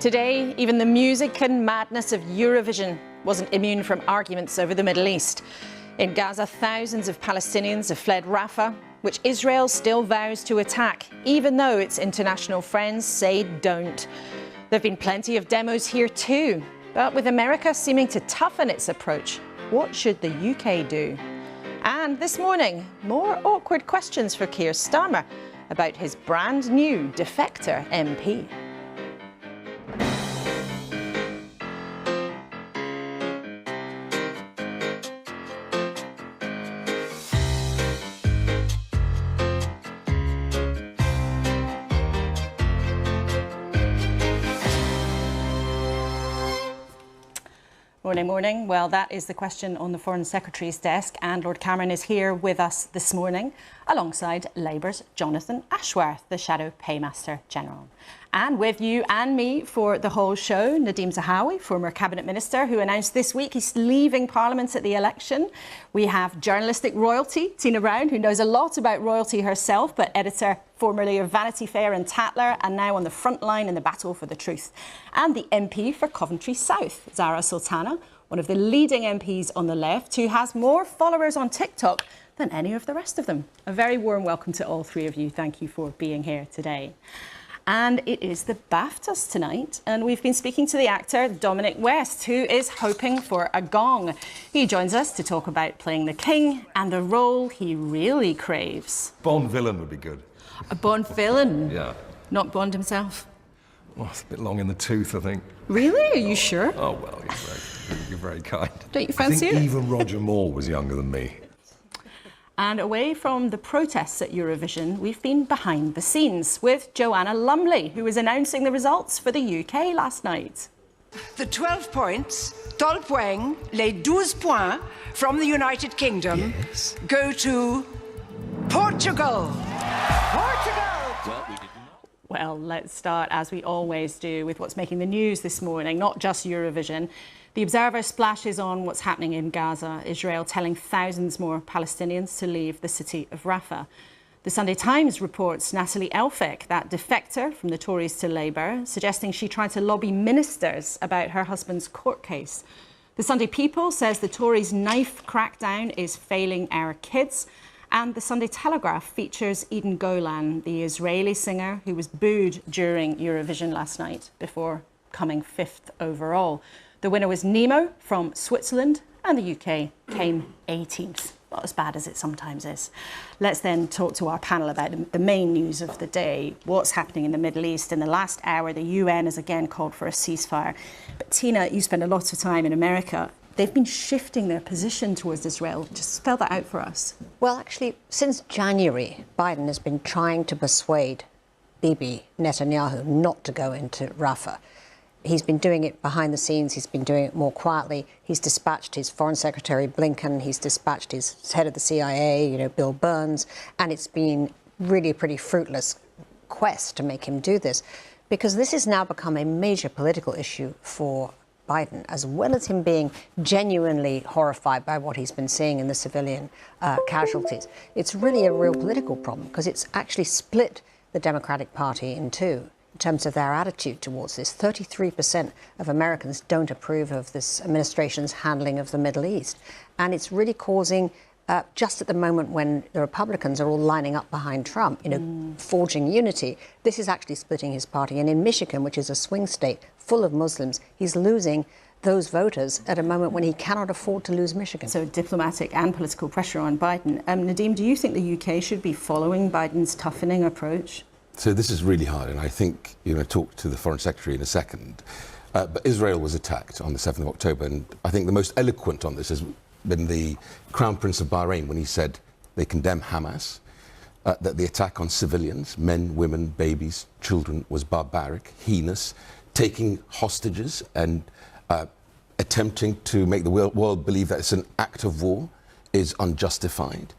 Today, even the music and madness of Eurovision wasn't immune from arguments over the Middle East. In Gaza, thousands of Palestinians have fled Rafah, which Israel still vows to attack, even though its international friends say don't. There have been plenty of demos here too, but with America seeming to toughen its approach, what should the UK do? And this morning, more awkward questions for Keir Starmer about his brand new defector MP. Morning, morning. Well, that is the question on the Foreign Secretary's desk, and Lord Cameron is here with us this morning alongside Labour's Jonathan Ashworth, the Shadow Paymaster General. And with you and me for the whole show, Nadhim Zahawi, former Cabinet Minister, who announced this week he's leaving Parliament at the election. We have journalistic royalty, Tina Brown, who knows a lot about royalty herself, but editor formerly of Vanity Fair and Tatler, and now on the front line in the battle for the truth. And the MP for Coventry South, Zara Sultana, one of the leading MPs on the left, who has more followers on TikTok than any of the rest of them. A very warm welcome to all three of you. Thank you for being here today. And it is the BAFTAs tonight, and we've been speaking to the actor Dominic West, who is hoping for a gong. He joins us to talk about playing the King and the role he really craves. Bond villain would be good. A Bond villain? Yeah. Not Bond himself? Well, it's a bit long in the tooth, I think. Really? Are you sure? Oh, well, you're very kind. Don't you fancy I think it? even Roger Moore was younger than me. And away from the protests at Eurovision, we've been behind the scenes with Joanna Lumley, who was announcing the results for the UK last night. The 12 points, 12 points, les 12 points from the United Kingdom go to Portugal. Portugal! Well, let's start, as we always do, with what's making the news this morning, not just Eurovision. The Observer splashes on what's happening in Gaza, Israel telling thousands more Palestinians to leave the city of Rafah. The Sunday Times reports Natalie Elphicke, that defector from the Tories to Labour, suggesting she tried to lobby ministers about her husband's court case. The Sunday People says the Tories' knife crackdown is failing our kids. And the Sunday Telegraph features Eden Golan, the Israeli singer who was booed during Eurovision last night before coming 5th overall. The winner was Nemo from Switzerland, and the UK came 18th. Not as bad as it sometimes is. Let's then talk to our panel about the main news of the day, what's happening in the Middle East. In the last hour, the UN has again called for a ceasefire. But Tina, you spend a lot of time in America. They've been shifting their position towards Israel. Just spell that out for us. Well, actually, since January, Biden has been trying to persuade Bibi Netanyahu not to go into Rafah. He's been doing it behind the scenes. He's been doing it more quietly. He's dispatched his Foreign Secretary Blinken. He's dispatched his head of the CIA, Bill Burns. And it's been really a pretty fruitless quest to make him do this, because this has now become a major political issue for Biden, as well as him being genuinely horrified by what he's been seeing in the civilian casualties. It's really a real political problem, because it's actually split the Democratic Party in two in terms of their attitude towards this. 33% of Americans don't approve of this administration's handling of the Middle East. And it's really causing, just at the moment when the Republicans are all lining up behind Trump, forging unity, this is actually splitting his party. And in Michigan, which is a swing state full of Muslims, he's losing those voters at a moment when he cannot afford to lose Michigan. So diplomatic and political pressure on Biden. Nadhim, do you think the UK should be following Biden's toughening approach? So this is really hard, and I think talk to the Foreign Secretary in a second. But Israel was attacked on the 7th of October, and I think the most eloquent on this has been the Crown Prince of Bahrain when he said they condemn Hamas, that the attack on civilians, men, women, babies, children, was barbaric, heinous, taking hostages and attempting to make the world believe that it's an act of war is unjustified.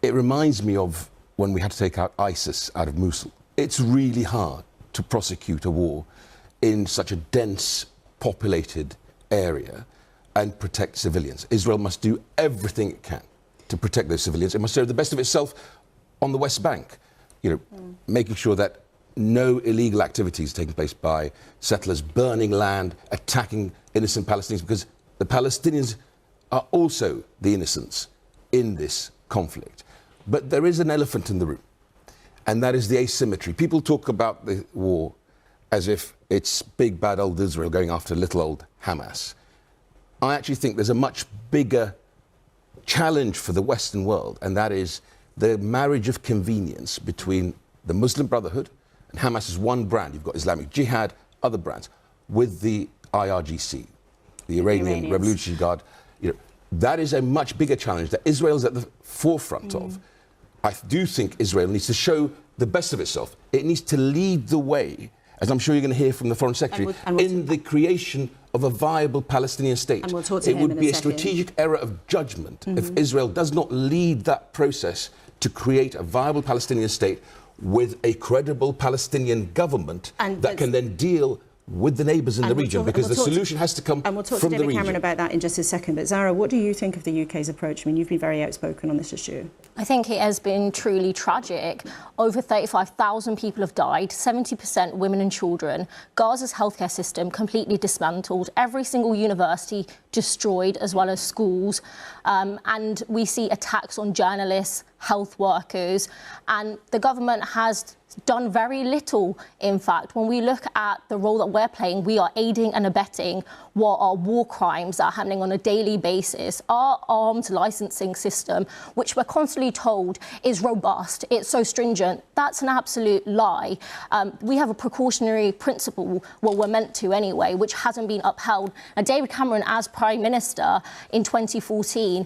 It reminds me of when we had to take out ISIS out of Mosul. It's really hard to prosecute a war in such a dense, populated area and protect civilians. Israel must do everything it can to protect those civilians. It must serve the best of itself on the West Bank, making sure that no illegal activities taking place by settlers burning land, attacking innocent Palestinians, because the Palestinians are also the innocents in this conflict. But there is an elephant in the room, and that is the asymmetry. People talk about the war as if it's big bad old Israel going after little old Hamas. I actually think there's a much bigger challenge for the Western world, and that is the marriage of convenience between the Muslim Brotherhood, and Hamas is one brand, you've got Islamic Jihad, other brands, with the IRGC, the Iranian Revolutionary Guard. You know, that is a much bigger challenge that Israel's at the forefront of. I do think Israel needs to show the best of itself. It needs to lead the way, as I'm sure you're going to hear from the Foreign Secretary, in the creation of a viable Palestinian state. And we'll talk to it would be a strategic error of judgment if Israel does not lead that process to create a viable Palestinian state with a credible Palestinian government that can then deal with the neighbours in the region, because the solution has to come from the region. And we'll talk to David Cameron about that in just a second. But Zara, what do you think of the UK's approach? I mean, you've been very outspoken on this issue. I think it has been truly tragic. Over 35,000 people have died, 70% women and children. Gaza's healthcare system completely dismantled, every single university destroyed, as well as schools. And we see attacks on journalists, health workers, and the government has done very little. In fact, when we look at the role that we're playing, we are aiding and abetting what are war crimes that are happening on a daily basis. Our arms licensing system, which we're constantly told is robust, it's so stringent, that's an absolute lie. We have a precautionary principle, well, we're meant to anyway, which hasn't been upheld. And David Cameron, as Prime Minister in 2014,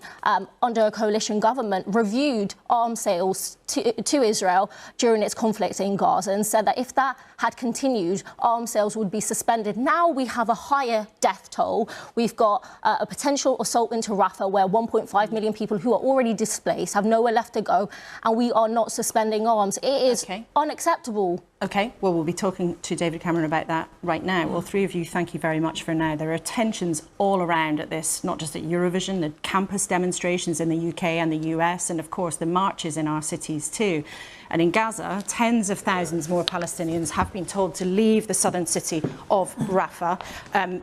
under a coalition government, reviewed arms sales to Israel during its conflict in Gaza and said that if that had continued, arms sales would be suspended. Now we have a higher death toll. We've got a potential assault into Rafah where 1.5 million people who are already displaced have nowhere left to go, and we are not suspending arms. It is unacceptable. OK, well, we'll be talking to David Cameron about that right now. Well, three of you, thank you very much for now. There are tensions all around at this, not just at Eurovision, the campus demonstrations in the UK and the US, and of course the marches in our cities too. And in Gaza, tens of thousands more Palestinians have been told to leave the southern city of Rafah.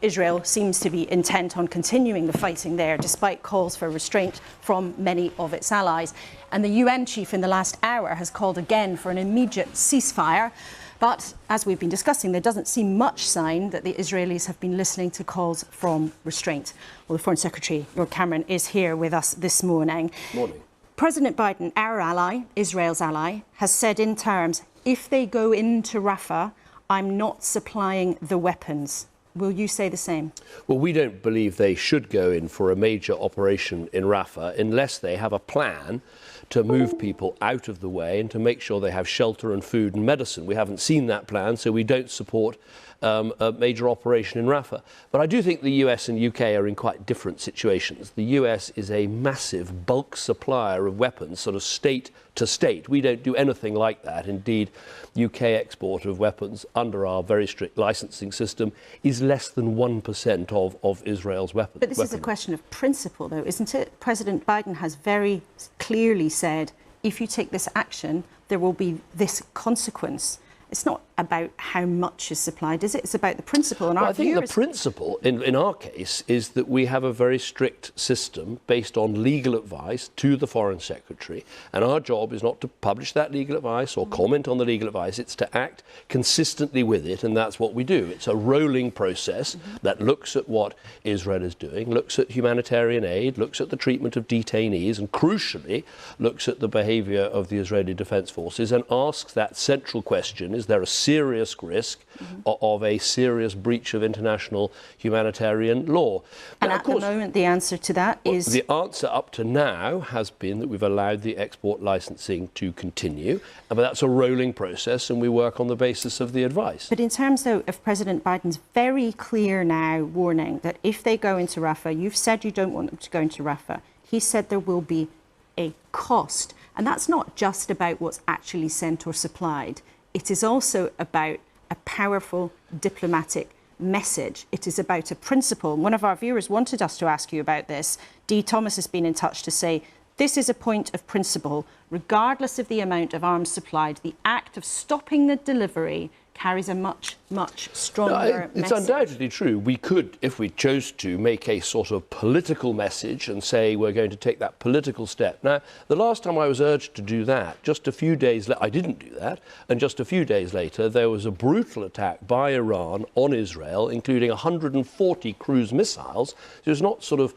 Israel seems to be intent on continuing the fighting there, despite calls for restraint from many of its allies. And the UN chief in the last hour has called again for an immediate ceasefire. But as we've been discussing, there doesn't seem much sign that the Israelis have been listening to calls from restraint. Well, the Foreign Secretary, Lord Cameron, is here with us this morning. Morning. President Biden, our ally, Israel's ally, has said in terms, if they go into Rafah, I'm not supplying the weapons. Will you say the same? Well, we don't believe they should go in for a major operation in Rafah unless they have a plan to move people out of the way and to make sure they have shelter and food and medicine. We haven't seen that plan, so we don't support a major operation in Rafah. But I do think the US and UK are in quite different situations. The US is a massive bulk supplier of weapons, sort of state to state. We don't do anything like that. Indeed, UK export of weapons under our very strict licensing system is less than 1% of Israel's weapons. But this is a question of principle, though, isn't it? President Biden has very clearly said, if you take this action, there will be this consequence. It's not about how much is supplied, is it? It's about the principle. And I think the principle, in our case, is that we have a very strict system based on legal advice to the Foreign Secretary. And our job is not to publish that legal advice or comment on the legal advice. It's to act consistently with it. And that's what we do. It's a rolling process that looks at what Israel is doing, looks at humanitarian aid, looks at the treatment of detainees, and crucially, looks at the behaviour of the Israeli Defence Forces and asks that central question, is there a serious risk of a serious breach of international humanitarian law? And at the moment, the answer to that is... The answer up to now has been that we've allowed the export licensing to continue, but that's a rolling process and we work on the basis of the advice. But in terms, though, of President Biden's very clear now warning that if they go into Rafah, you've said you don't want them to go into Rafah. He said there will be a cost. And that's not just about what's actually sent or supplied. It is also about a powerful diplomatic message. It is about a principle. One of our viewers wanted us to ask you about this. Dee Thomas has been in touch to say This is a point of principle. Regardless of the amount of arms supplied, the act of stopping the delivery carries a much, much stronger It's message. undoubtedly true. We could, if we chose to, make a sort of political message and say we're going to take that political step. Now, the last time I was urged to do that, just a few days later, I didn't do that, and just a few days later, there was a brutal attack by Iran on Israel, including 140 cruise missiles. So it's not sort of,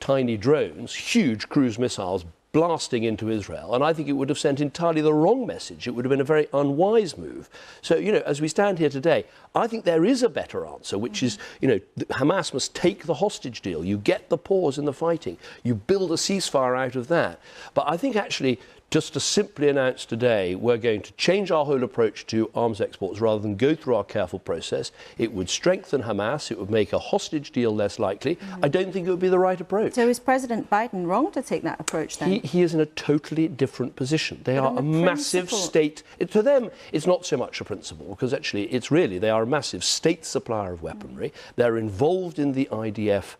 tiny drones, huge cruise missiles blasting into Israel, and I think it would have sent entirely the wrong message. It would have been a very unwise move. So, as we stand here today, I think there is a better answer, which is, Hamas must take the hostage deal. You get the pause in the fighting. You build a ceasefire out of that. But I think actually, just to simply announce today we're going to change our whole approach to arms exports rather than go through our careful process, it would strengthen Hamas, it would make a hostage deal less likely. I don't think it would be the right approach. So is President Biden wrong to take that approach then? He is in a totally different position. They are a massive state. To them, it's not so much a principle, because actually it's really, they are a massive state supplier of weaponry. They're involved in the IDF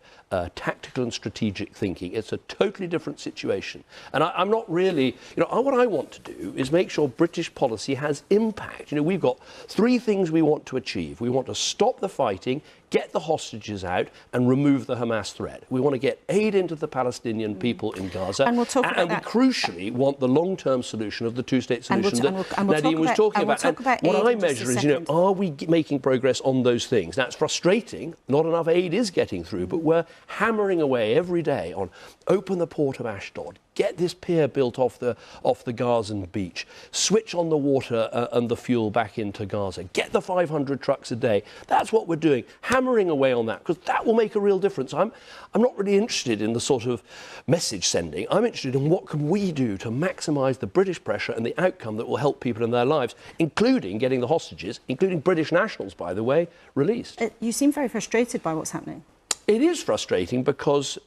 tactical and strategic thinking. It's a totally different situation. And I'm not really, what I want to do is make sure British policy has impact. We've got three things we want to achieve. We want to stop the fighting, get the hostages out, and remove the Hamas threat. We want to get aid into the Palestinian people in Gaza. And we'll talk about that. We crucially want the long-term solution of the two-state solution that Nadine was talking about. And what I measure is, are we making progress on those things? Now, it's frustrating. Not enough aid is getting through, but we're hammering away every day on open the port of Ashdod, get this pier built off the Gazan beach, switch on the water and the fuel back into Gaza, get the 500 trucks a day. That's what we're doing, hammering away on that, because that will make a real difference. I'm not really interested in the sort of message sending. I'm interested in what can we do to maximise the British pressure and the outcome that will help people in their lives, including getting the hostages, including British nationals, by the way, released. You seem very frustrated by what's happening. It is frustrating because,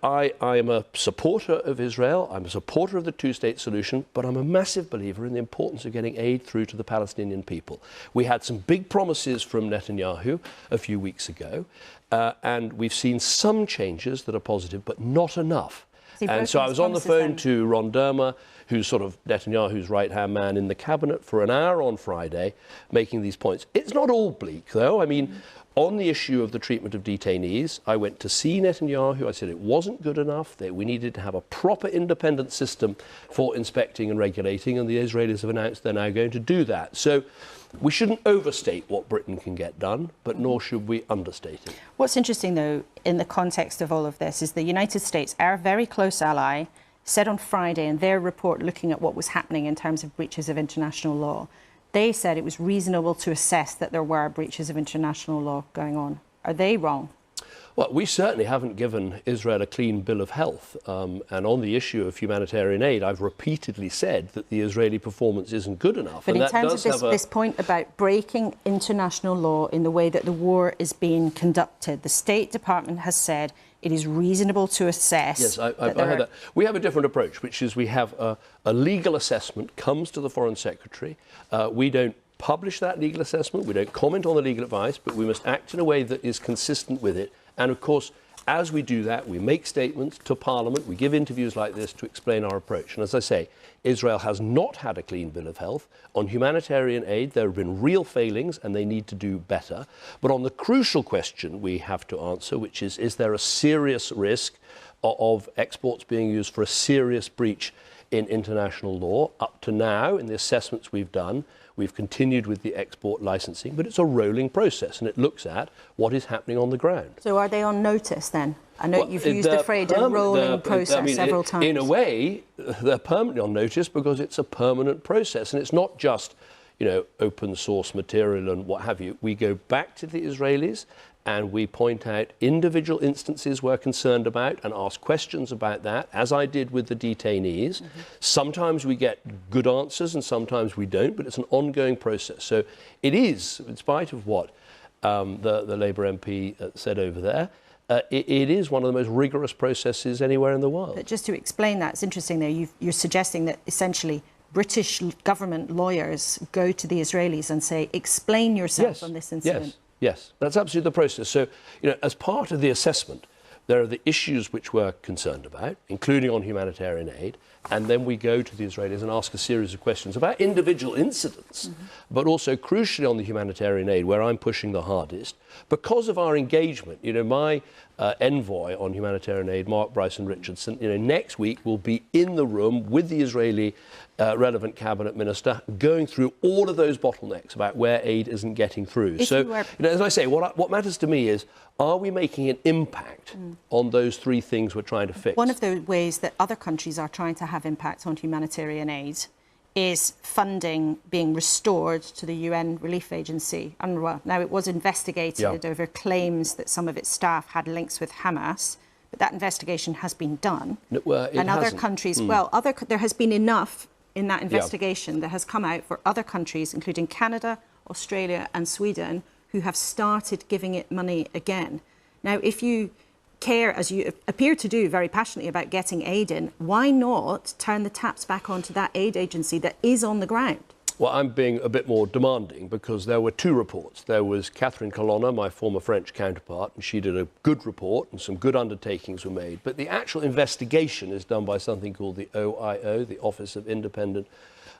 I am a supporter of Israel, I'm a supporter of the two-state solution, but I'm a massive believer in the importance of getting aid through to the Palestinian people. We had some big promises from Netanyahu a few weeks ago, and we've seen some changes that are positive, but not enough. And so I was on the phone to Ron Dermer, who's sort of Netanyahu's right-hand man in the cabinet, for an hour on Friday, making these points. It's not all bleak, though. I mean, on the issue of the treatment of detainees, I went to see Netanyahu. I said it wasn't good enough, that we needed to have a proper independent system for inspecting and regulating, and the Israelis have announced they're now going to do that. So we shouldn't overstate what Britain can get done, but nor should we understate it. What's interesting, though, in the context of all of this, is the United States, our very close ally, said on Friday in their report looking at what was happening in terms of breaches of international law, they said it was reasonable to assess that there were breaches of international law going on. Are they wrong? Well, we certainly haven't given Israel a clean bill of health. And on the issue of humanitarian aid, I've repeatedly said that the Israeli performance isn't good enough. But in terms of this point about breaking international law in the way that the war is being conducted, the State Department has said it is reasonable to assess. Yes, I heard that. We have a different approach, which is we have a legal assessment comes to the Foreign Secretary. We don't publish that legal assessment. We don't comment on the legal advice, but we must act in a way that is consistent with it. And of course, as we do that, we make statements to Parliament. We give interviews like this to explain our approach. And as I say, Israel has not had a clean bill of health. On humanitarian aid, there have been real failings and they need to do better. But on the crucial question we have to answer, which is there a serious risk of exports being used for a serious breach in international law? Up to now, in the assessments we've done, we've continued with the export licensing, but it's a rolling process and it looks at what is happening on the ground. So are they on notice then? I know you've used the phrase a rolling process several times. In a way, they're permanently on notice because it's a permanent process and it's not just, open source material and what have you. We go back to the Israelis and we point out individual instances we're concerned about and ask questions about that, as I did with the detainees. Mm-hmm. Sometimes we get good answers and sometimes we don't, but it's an ongoing process. So it is, in spite of what the Labour MP said over there, it is one of the most rigorous processes anywhere in the world. But just to explain that, it's interesting there, you're suggesting that essentially British government lawyers go to the Israelis and say, explain yourself on this incident. Yes, that's absolutely the process. So, as part of the assessment, There are the issues which we're concerned about, including on humanitarian aid, and then we go to the Israelis and ask a series of questions about individual incidents, but also crucially on the humanitarian aid, where I'm pushing the hardest, because of our engagement. You know, my envoy on humanitarian aid, Mark Bryson Richardson, next week will be in the room with the Israeli relevant cabinet minister, going through all of those bottlenecks about where aid isn't getting through. As I say, what matters to me is, are we making an impact on those three things we're trying to fix? One of the ways that other countries are trying to have impact on humanitarian aid is funding being restored to the UN relief agency, UNRWA. Now, it was investigated over claims that some of its staff had links with Hamas, but that investigation has been done. And other countries, there has been enough in that investigation that has come out for other countries, including Canada, Australia and Sweden, who have started giving it money again. Now, if you care, as you appear to do very passionately, about getting aid in, why not turn the taps back onto that aid agency that is on the ground? Well, I'm being a bit more demanding because there were two reports. There was Catherine Colonna, my former French counterpart, and she did a good report and some good undertakings were made. But the actual investigation is done by something called the OIO, the Office of Independent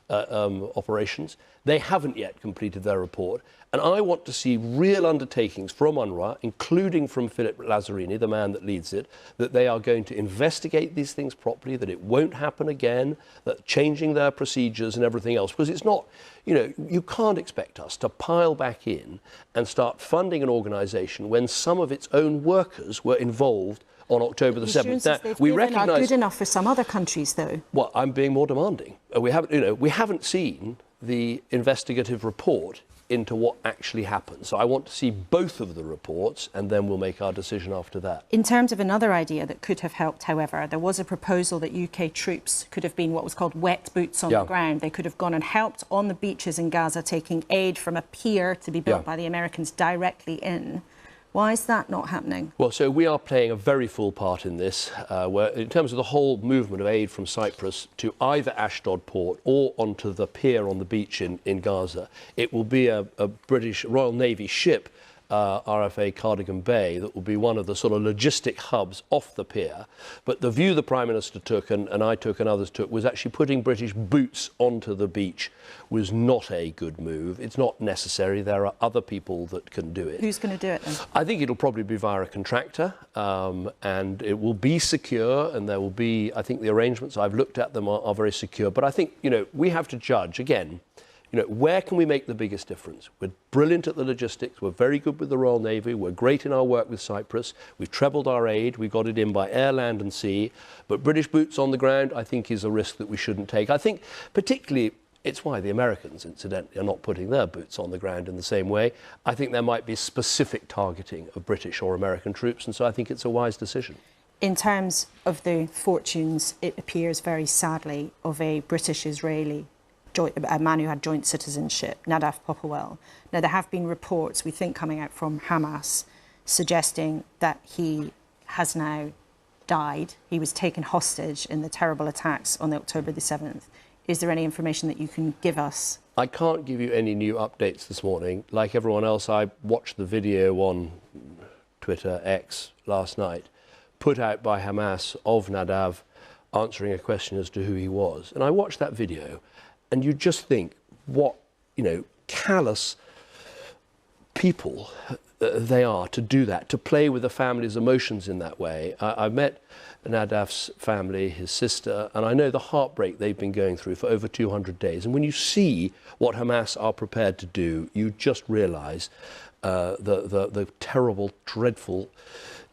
Operations. They haven't yet completed their report. And I want to see real undertakings from UNRWA, including from Philip Lazzarini, the man that leads it, that they are going to investigate these things properly, that it won't happen again, that changing their procedures and everything else. Because it's not, you can't expect us to pile back in and start funding an organisation when some of its own workers were involved on October the 7th. Now, we recognise are good enough for some other countries, though. Well, I'm being more demanding. We haven't seen the investigative report into what actually happened. So I want to see both of the reports, and then we'll make our decision after that. In terms of another idea that could have helped, however, there was a proposal that UK troops could have been what was called wet boots on the ground. They could have gone and helped on the beaches in Gaza, taking aid from a pier to be built by the Americans directly in. Why is that not happening? Well, so we are playing a very full part in this, where in terms of the whole movement of aid from Cyprus to either Ashdod port or onto the pier on the beach in Gaza. It will be a British Royal Navy ship, RFA Cardigan Bay, that will be one of the sort of logistic hubs off the pier. But the view the Prime Minister took, and I took and others took, was actually putting British boots onto the beach was not a good move. It's not necessary. There are other people that can do it. Who's going to do it then? I think it'll probably be via a contractor, and it will be secure, and there will be, I think the arrangements, I've looked at them, are very secure. But I think, we have to judge, again, where can we make the biggest difference? We're brilliant at the logistics. We're very good with the Royal Navy. We're great in our work with Cyprus. We've trebled our aid. We got it in by air, land and sea. But British boots on the ground, I think, is a risk that we shouldn't take. I think particularly it's why the Americans, incidentally, are not putting their boots on the ground in the same way. I think there might be specific targeting of British or American troops, and so I think it's a wise decision. In terms of the fortunes, it appears very sadly, of a British-Israeli a man who had joint citizenship, Nadav Popowell. Now, there have been reports, we think, coming out from Hamas, suggesting that he has now died. He was taken hostage in the terrible attacks on October the 7th. Is there any information that you can give us? I can't give you any new updates this morning. Like everyone else, I watched the video on Twitter, X, last night, put out by Hamas of Nadav answering a question as to who he was. And I watched that video, and you just think, what, callous people they are to do that, to play with the family's emotions in that way. I met Nadav's family, his sister, and I know the heartbreak they've been going through for over 200 days. And when you see what Hamas are prepared to do, you just realise the terrible, dreadful,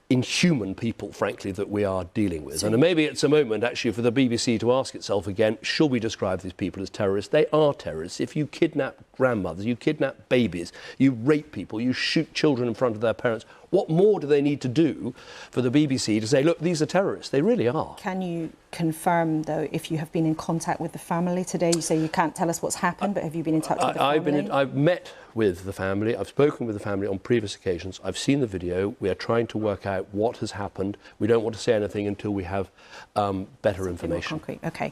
inhuman people, frankly, that we are dealing with. And maybe it's a moment, actually, for the BBC to ask itself again, should we describe these people as terrorists? They are terrorists. If you kidnap grandmothers, you kidnap babies, you rape people, you shoot children in front of their parents, what more do they need to do for the BBC to say, look, these are terrorists? They really are. Can you confirm, though, if you have been in contact with the family today? You say you can't tell us what's happened, but have you been in touch with the family? I've met with the family. I've spoken with the family on previous occasions. I've seen the video. We are trying to work out what has happened. We don't want to say anything until we have better information. More concrete. OK.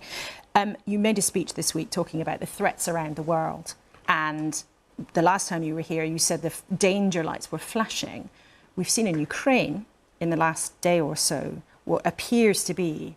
You made a speech this week talking about the threats around the world. And the last time you were here, you said the danger lights were flashing. We've seen in Ukraine in the last day or so what appears to be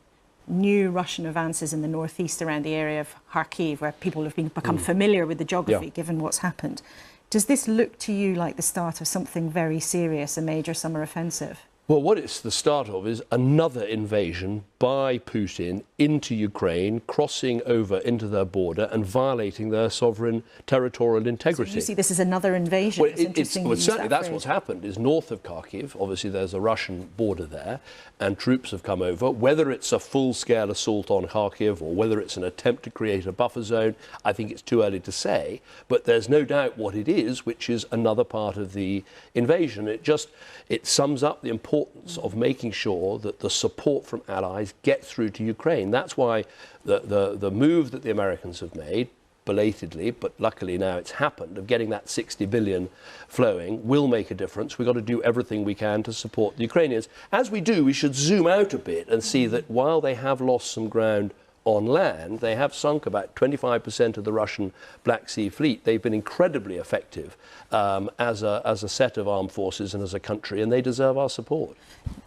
new Russian advances in the northeast around the area of Kharkiv, where people have become familiar with the geography, given what's happened. Does this look to you like the start of something very serious, a major summer offensive? Well, what it's the start of is another invasion by Putin into Ukraine, crossing over into their border and violating their sovereign territorial integrity. So you see this as another invasion? Well, it's interesting certainly that's phrase. what's happened, is north of Kharkiv. Obviously, there's a Russian border there, and troops have come over. Whether it's a full-scale assault on Kharkiv or whether it's an attempt to create a buffer zone, I think it's too early to say. But there's no doubt what it is, which is another part of the invasion. It sums up the importance of making sure that the support from allies gets through to Ukraine. That's why the move that the Americans have made, belatedly, but luckily now it's happened, of getting that 60 billion flowing will make a difference. We've got to do everything we can to support the Ukrainians. As we do, we should zoom out a bit and see that while they have lost some ground on land, they have sunk about 25% of the Russian Black Sea Fleet. They've been incredibly effective as a set of armed forces and as a country, and they deserve our support.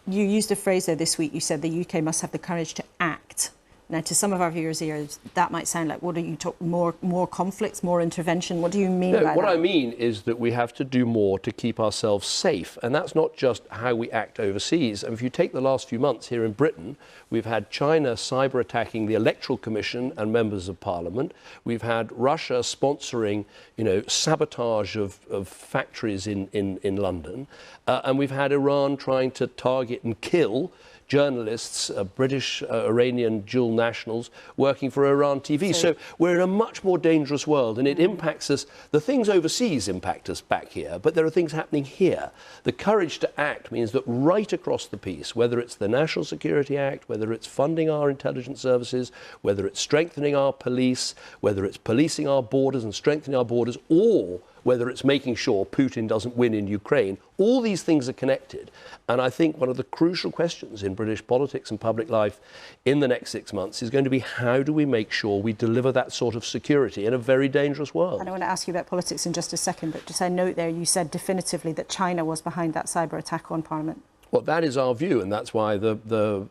You used a phrase there this week. You said the UK must have the courage to act. Now, to some of our viewers here, that might sound like, what are you talking, more conflicts, more intervention? What do you mean by that? What I mean is that we have to do more to keep ourselves safe. And that's not just how we act overseas. And if you take the last few months here in Britain, we've had China cyber attacking the Electoral Commission and members of Parliament. We've had Russia sponsoring, sabotage of factories in London. And we've had Iran trying to target and kill journalists, British, Iranian dual nationals working for Iran TV. So we're in a much more dangerous world, and it impacts us. The things overseas impact us back here, but there are things happening here. The courage to act means that right across the piece, whether it's the National Security Act, whether it's funding our intelligence services, whether it's strengthening our police, whether it's policing our borders and strengthening our borders, or whether it's making sure Putin doesn't win in Ukraine, all these things are connected. And I think one of the crucial questions in British politics and public life in the next 6 months is going to be, how do we make sure we deliver that sort of security in a very dangerous world? And I want to ask you about politics in just a second, but just a note there, you said definitively that China was behind that cyber attack on Parliament. Well, that is our view, and that's why the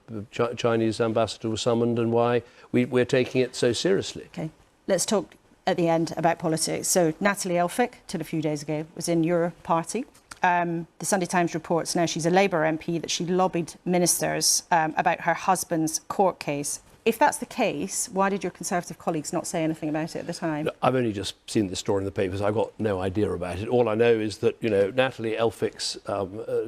Chinese ambassador was summoned and why we're taking it so seriously. OK, let's talk at the end about politics. So Natalie Elphicke, till a few days ago, was in your party. The Sunday Times reports now she's a Labour MP that she lobbied ministers about her husband's court case. If that's the case, why did your Conservative colleagues not say anything about it at the time? I've only just seen the story in the papers. I've got no idea about it. All I know is that, Natalie Elphicke's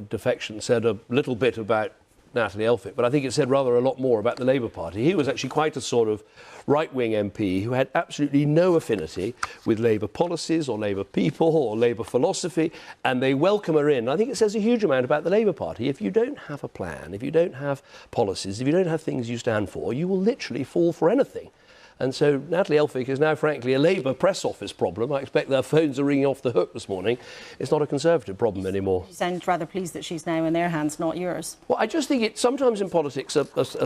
defection said a little bit about Natalie Elphicke, but I think it said rather a lot more about the Labour Party. He was actually quite a sort of right-wing MP who had absolutely no affinity with Labour policies or Labour people or Labour philosophy, and they welcome her in. I think it says a huge amount about the Labour Party. If you don't have a plan, if you don't have policies, if you don't have things you stand for, you will literally fall for anything. And so Natalie Elphicke is now, frankly, a Labour press office problem. I expect their phones are ringing off the hook this morning. It's not a Conservative problem anymore. You sound rather pleased that she's now in their hands, not yours. Well, I just think sometimes in politics,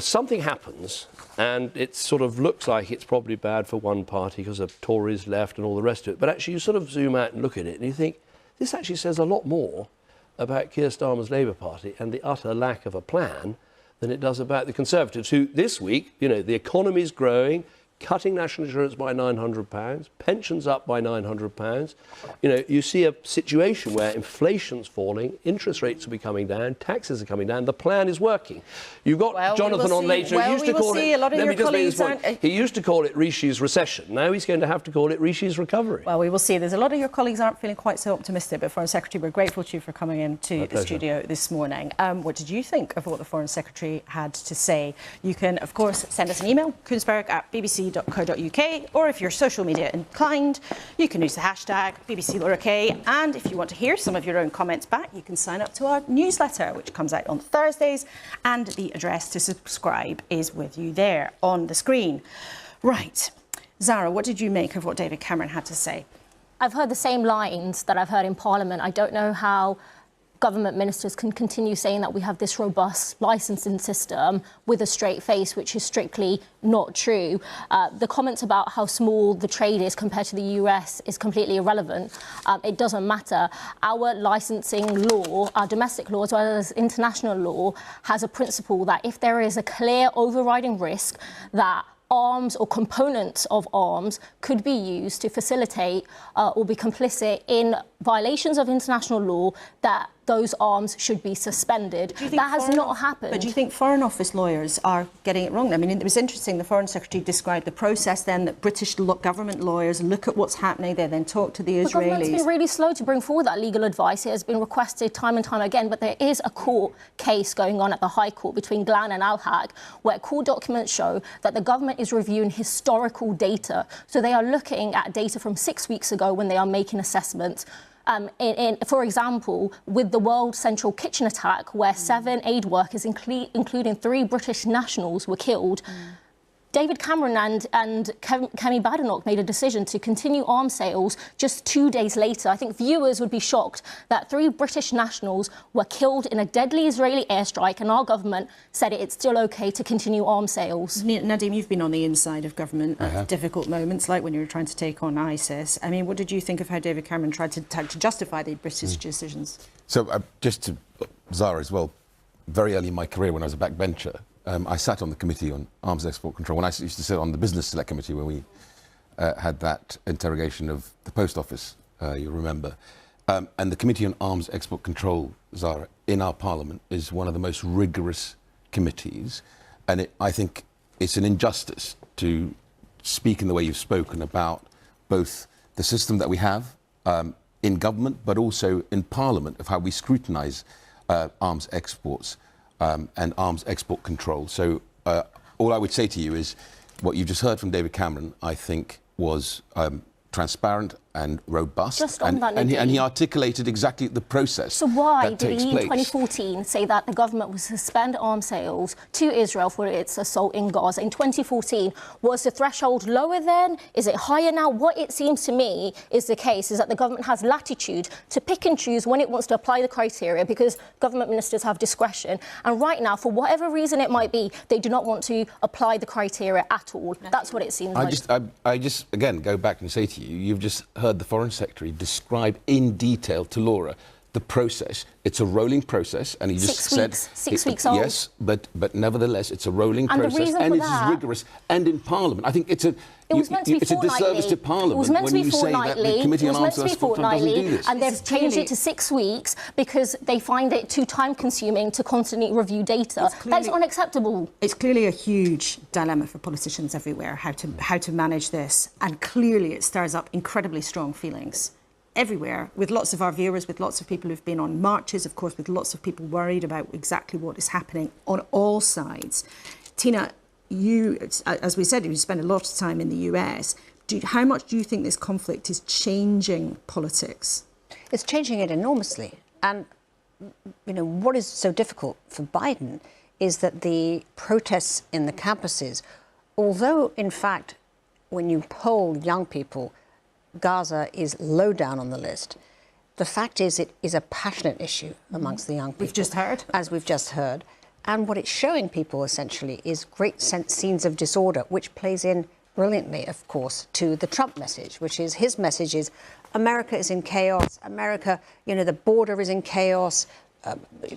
something happens and it sort of looks like it's probably bad for one party because of Tories left and all the rest of it. But actually, you sort of zoom out and look at it and you think, this actually says a lot more about Keir Starmer's Labour Party and the utter lack of a plan than it does about the Conservatives, who this week, the economy's growing, cutting national insurance by £900, pensions up by £900. You see a situation where inflation's falling, interest rates will be coming down, taxes are coming down. The plan is working. You've got Jonathan on later. Well, we will see. A lot of your colleagues aren't. He used to call it Rishi's recession. Now he's going to have to call it Rishi's recovery. Well, we will see. There's a lot of your colleagues aren't feeling quite so optimistic, but Foreign Secretary, we're grateful to you for coming into the studio this morning. What did you think of what the Foreign Secretary had to say? You can, of course, send us an email, kuenssberg@bbc.co.uk, or if you're social media inclined, you can use the hashtag #BBCLauraK. And if you want to hear some of your own comments back, you can sign up to our newsletter, which comes out on Thursdays, and the address to subscribe is with you there on the screen. Right. Zara, what did you make of what David Cameron had to say? I've heard the same lines that I've heard in Parliament. I don't know how government ministers can continue saying that we have this robust licensing system with a straight face, which is strictly not true. The comments about how small the trade is compared to the US is completely irrelevant. It doesn't matter. Our licensing law, our domestic law as well as international law, has a principle that if there is a clear overriding risk that arms or components of arms could be used to facilitate or be complicit in violations of international law, that those arms should be suspended. That has not happened. But do you think Foreign Office lawyers are getting it wrong? I mean, it was interesting, the Foreign Secretary described the process then that British government lawyers look at what's happening, they then talk to the Israelis. The government's been really slow to bring forward that legal advice. It has been requested time and time again, but there is a court case going on at the High Court between Glan and Al-Haq, where court documents show that the government is reviewing historical data. So they are looking at data from 6 weeks ago when they are making assessments. For example, with the World Central Kitchen attack, where 7 aid workers, including 3 British nationals, were killed, David Cameron and Kemi Badenoch made a decision to continue arms sales just 2 days later. I think viewers would be shocked that 3 British nationals were killed in a deadly Israeli airstrike, and our government said it's still OK to continue arms sales. Nadim, you've been on the inside of government at difficult moments, like when you were trying to take on ISIS. I mean, what did you think of how David Cameron tried to justify the British decisions? So just to Zara as well, very early in my career when I was a backbencher, I sat on the Committee on Arms Export Control when I used to sit on the Business Select Committee where we had that interrogation of the Post Office, you'll remember. And the Committee on Arms Export Control, Zara, in our Parliament is one of the most rigorous committees. And I think it's an injustice to speak in the way you've spoken about both the system that we have in government, but also in Parliament of how we scrutinise arms exports. And arms export control. So all I would say to you is what you just heard from David Cameron, I think, was transparent and robust. Just on that, and he articulated exactly the process. So why that did takes he in place. 2014 say that the government would suspend arms sales to Israel for its assault in Gaza? In 2014, was the threshold lower then? Is it higher now? What it seems to me is the case is that the government has latitude to pick and choose when it wants to apply the criteria, because government ministers have discretion. And right now, for whatever reason it might be, they do not want to apply the criteria at all. That's what it seems like. I just, again, go back and say to you, you've just heard the Foreign Secretary describe in detail to Laura the process. It's a rolling process, and he just 6 said... weeks, 6 weeks old. Yes, but nevertheless, it's a rolling And the process, reason and for it's that- rigorous. And in Parliament, I think it's a... It was meant to be it's a disservice to Parliament It was meant to when be you say that the Committee on Arms Export doesn't do this. And they've changed it to 6 weeks because they find it too time-consuming to constantly review data. That's unacceptable. It's clearly a huge dilemma for politicians everywhere, how to manage this. And clearly it stirs up incredibly strong feelings everywhere, with lots of our viewers, with lots of people who've been on marches, of course, with lots of people worried about exactly what is happening on all sides. Tina, you, as we said, you spend a lot of time in the US. How much do you think this conflict is changing politics? It's changing it enormously. And, you know, what is so difficult for Biden is that the protests in the campuses, although, in fact, when you poll young people, Gaza is low down on the list, the fact is it is a passionate issue amongst the young people. We've just heard. As we've just heard. And what it's showing people, essentially, is great scenes of disorder, which plays in brilliantly, of course, to the Trump message, which is his message is America is in chaos. America, you know, the border is in chaos.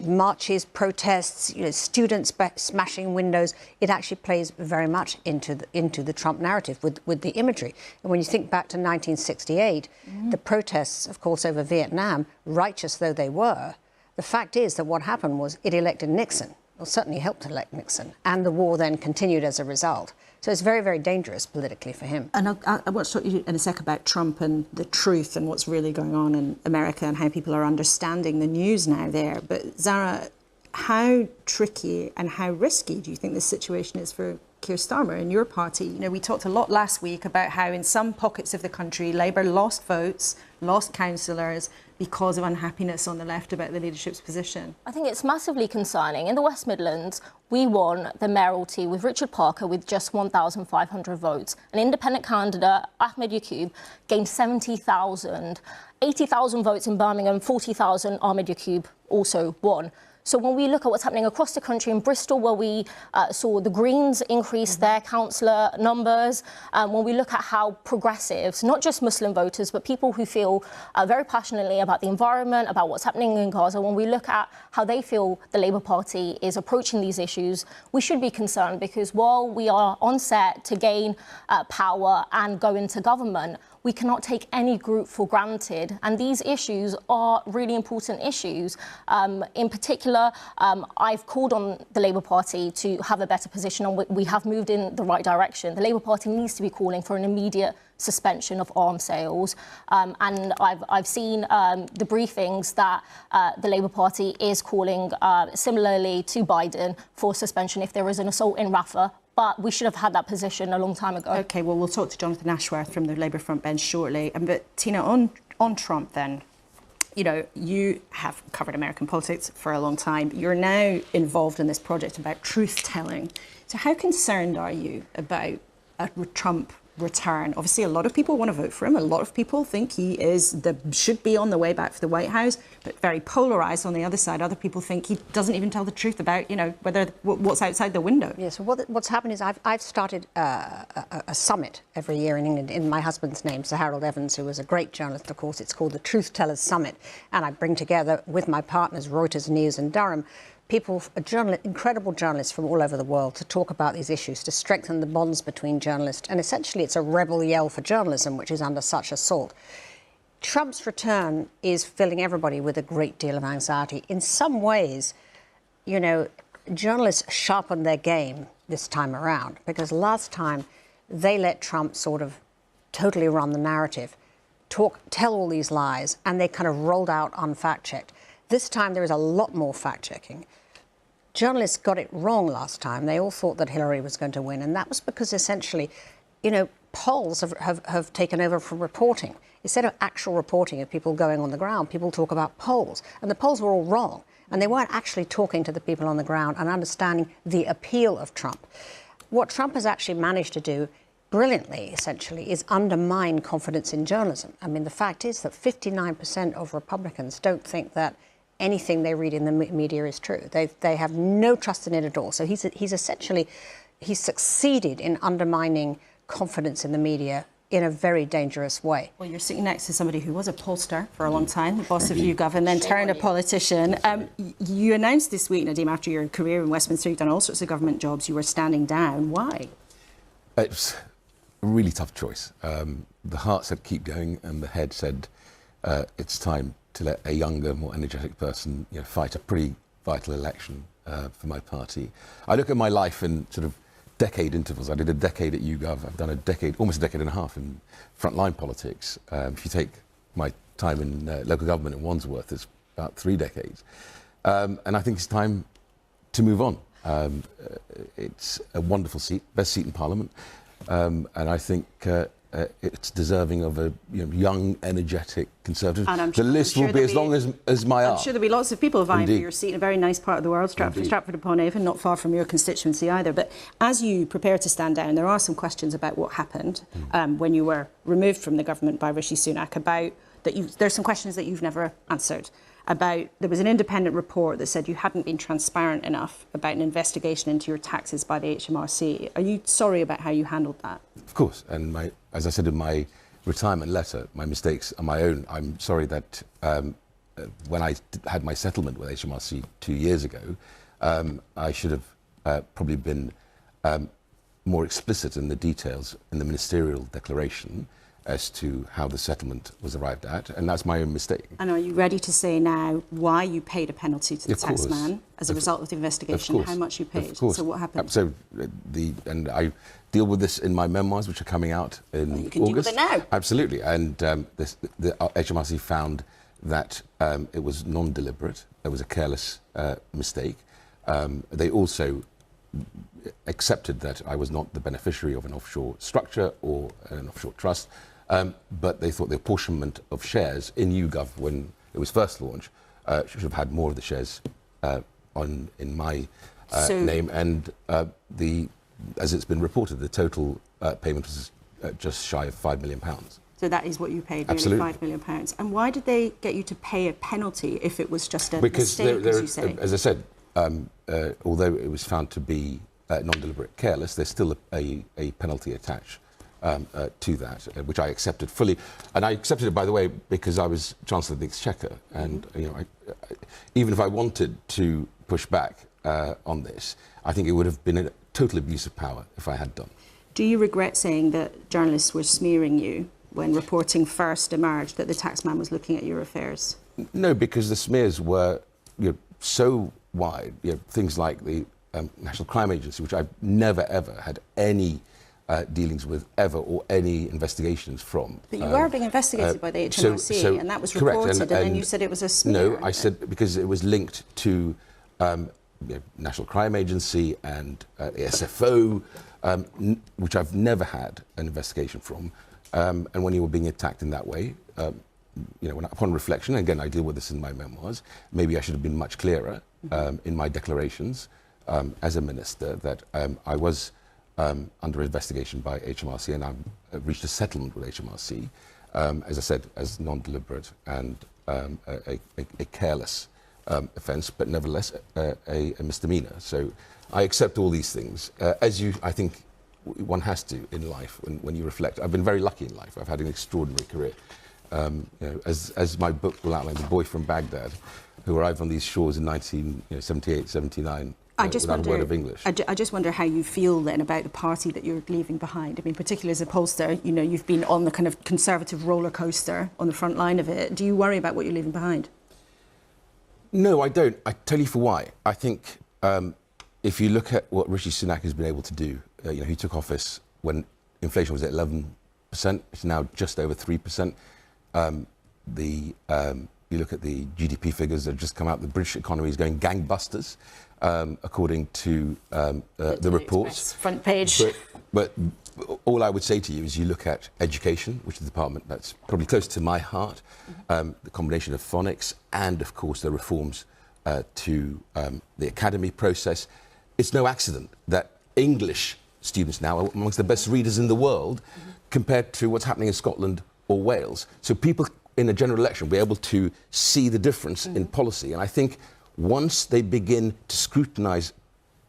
Marches, protests, you know, students smashing windows. It actually plays very much into the Trump narrative with the imagery. And when you think back to 1968, the protests, of course, over Vietnam, righteous though they were, the fact is that what happened was it elected Nixon. Well, certainly helped elect Nixon, and the war then continued as a result. So it's very, very dangerous politically for him. And I want to talk to you in a sec about Trump and the truth and what's really going on in America and how people are understanding the news now there. But Zara, how tricky and how risky do you think this situation is for Keir Starmer and your party? You know, we talked a lot last week about how in some pockets of the country, Labour lost votes, lost councillors, because of unhappiness on the left about the leadership's position. I think it's massively concerning. In the West Midlands, we won the mayoralty with Richard Parker with just 1,500 votes. An independent candidate, Ahmed Yaqub, gained 70,000, 80,000 votes in Birmingham, 40,000 Ahmed Yaqub also won. So when we look at what's happening across the country, in Bristol, where we saw the Greens increase their councillor numbers, when we look at how progressives, not just Muslim voters, but people who feel very passionately about the environment, about what's happening in Gaza, when we look at how they feel the Labour Party is approaching these issues, we should be concerned, because while we are on set to gain power and go into government, we cannot take any group for granted. And these issues are really important issues. In particular, I've called on the Labour Party to have a better position, and we have moved in the right direction. The Labour Party needs to be calling for an immediate suspension of arms sales. And I've seen the briefings that the Labour Party is calling similarly to Biden for suspension if there is an assault in Rafah. But we should have had that position a long time ago. OK, well, we'll talk to Jonathan Ashworth from the Labour front bench shortly. But Tina, on Trump then, you know, you have covered American politics for a long time. You're now involved in this project about truth-telling. So how concerned are you about a Trump return? Obviously, a lot of people want to vote for him. A lot of people think he should be on the way back for the White House, but very polarised on the other side. Other people think he doesn't even tell the truth about, you know, what's outside the window. Yeah, so what's happened is I've started a summit every year in England in my husband's name, Sir Harold Evans, who was a great journalist, of course. It's called the Truth Tellers Summit. And I bring together with my partners, Reuters News and Durham, people, incredible journalists from all over the world to talk about these issues, to strengthen the bonds between journalists. And essentially, it's a rebel yell for journalism, which is under such assault. Trump's return is filling everybody with a great deal of anxiety. In some ways, you know, journalists sharpened their game this time around, because last time they let Trump sort of totally run the narrative, tell all these lies, and they kind of rolled out unfact-checked. This time, there is a lot more fact-checking. Journalists got it wrong last time. They all thought that Hillary was going to win, and that was because essentially, you know, polls have taken over from reporting. Instead of actual reporting of people going on the ground, people talk about polls, and the polls were all wrong, and they weren't actually talking to the people on the ground and understanding the appeal of Trump. What Trump has actually managed to do brilliantly, essentially, is undermine confidence in journalism. I mean, the fact is that 59% of Republicans don't think that anything they read in the media is true. They have no trust in it at all. So he's succeeded in undermining confidence in the media in a very dangerous way. Well, you're sitting next to somebody who was a pollster for a long time, the boss of YouGov, and then turned a politician. You announced this week, Nadeem, after your career in Westminster, you've done all sorts of government jobs, you were standing down. Why? It's a really tough choice. The heart said keep going, and the head said it's time to let a younger, more energetic person, you know, fight a pretty vital election for my party. I look at my life in sort of decade intervals. I did a decade at YouGov. I've done almost a decade and a half in frontline politics. If you take my time in local government in Wandsworth, it's about 3 decades. And I think it's time to move on. It's a wonderful seat, best seat in Parliament. And I think it's deserving of a young, energetic Conservative. The list will be as long as my arm. I'm sure there'll be lots of people vying for your seat in a very nice part of the world, Stratford-upon-Avon, not far from your constituency either. But as you prepare to stand down, there are some questions about what happened when you were removed from the government by Rishi Sunak. There's some questions that you've never answered. There was an independent report that said you hadn't been transparent enough about an investigation into your taxes by the HMRC. Are you sorry about how you handled that? Of course, and as I said in my retirement letter, my mistakes are my own. I'm sorry that when I had my settlement with HMRC 2 years ago, I should have probably been more explicit in the details in the ministerial declaration as to how the settlement was arrived at, and that's my own mistake. And are you ready to say now why you paid a penalty to the taxman as a result of the investigation? How much you paid? Of course. So what happened? And I deal with this in my memoirs, which are coming out in August. You can deal with it now. Absolutely. And the HMRC found that it was non-deliberate. It was a careless mistake. They also accepted that I was not the beneficiary of an offshore structure or an offshore trust. But they thought the apportionment of shares in YouGov when it was first launched should have had more of the shares in my name, and as it's been reported, the total payment was just shy of £5 million. So that is what you paid, nearly Absolutely. £5 million. And why did they get you to pay a penalty if it was just a because mistake, as you say? as I said, although it was found to be non-deliberate careless, there's still a penalty attached to that, which I accepted fully. And I accepted it, by the way, because I was Chancellor of the Exchequer. And even if I wanted to push back on this, I think it would have been a total abuse of power if I had done. Do you regret saying that journalists were smearing you when reporting first emerged that the taxman was looking at your affairs? No, because the smears were so wide. Things like the National Crime Agency, which I've never, ever had any dealings with ever, or any investigations from. But you were being investigated by the HMRC, and that was correct, reported, and then you said it was a smear. No, I said because it was linked to National Crime Agency and the SFO, which I've never had an investigation from. And when you were being attacked in that way, upon reflection, again, I deal with this in my memoirs, maybe I should have been much clearer in my declarations as a minister that I was under investigation by HMRC, and I've reached a settlement with HMRC, as I said, as non-deliberate and a careless offence, but nevertheless a misdemeanour. So I accept all these things, as I think one has to in life when you reflect. I've been very lucky in life. I've had an extraordinary career. As my book will outline, the boy from Baghdad, who arrived on these shores in 1978, 79, without a word of English. I just wonder how you feel then about the party that you're leaving behind. I mean, particularly as a pollster, you've been on the kind of Conservative roller coaster on the front line of it. Do you worry about what you're leaving behind? No, I don't. I tell you for why. I think if you look at what Rishi Sunak has been able to do, he took office when inflation was at 11%. It's now just over 3%. You look at the GDP figures that have just come out. The British economy is going gangbusters, according to the reports. Front page. But all I would say to you is you look at education, which is the department that's probably close to my heart, the combination of phonics and, of course, the reforms to the academy process. It's no accident that English students now are amongst the best readers in the world compared to what's happening in Scotland or Wales. So people in a general election will be able to see the difference in policy. And I think once they begin to scrutinise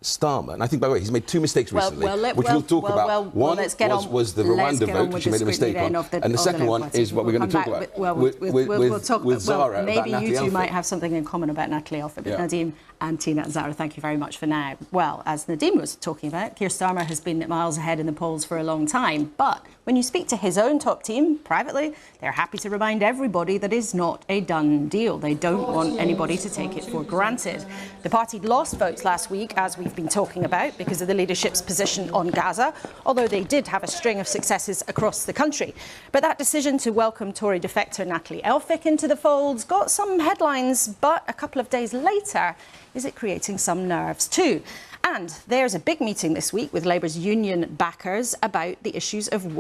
Starmer, and I think, by the way, he's made two mistakes recently, which we'll talk about. One was the Rwanda vote, which he made a mistake on, and the second one is what we're going to talk about we'll talk with Zara. Maybe about you two Natalie might Elphicke. have something in common about Natalie Elphicke, but Yeah. Nadeem and Tina and Zara, thank you very much for now. Well, as Nadeem was talking about, Keir Starmer has been miles ahead in the polls for a long time, but when you speak to his own top team privately, they're happy to remind everybody that is not a done deal. They don't want anybody to take it for granted. The party lost votes last week, as we've been talking about, because of the leadership's position on Gaza, although they did have a string of successes across the country. But that decision to welcome Tory defector Natalie Elphicke into the folds got some headlines, but a couple of days later, is it creating some nerves too? And there's a big meeting this week with Labour's union backers about the issues of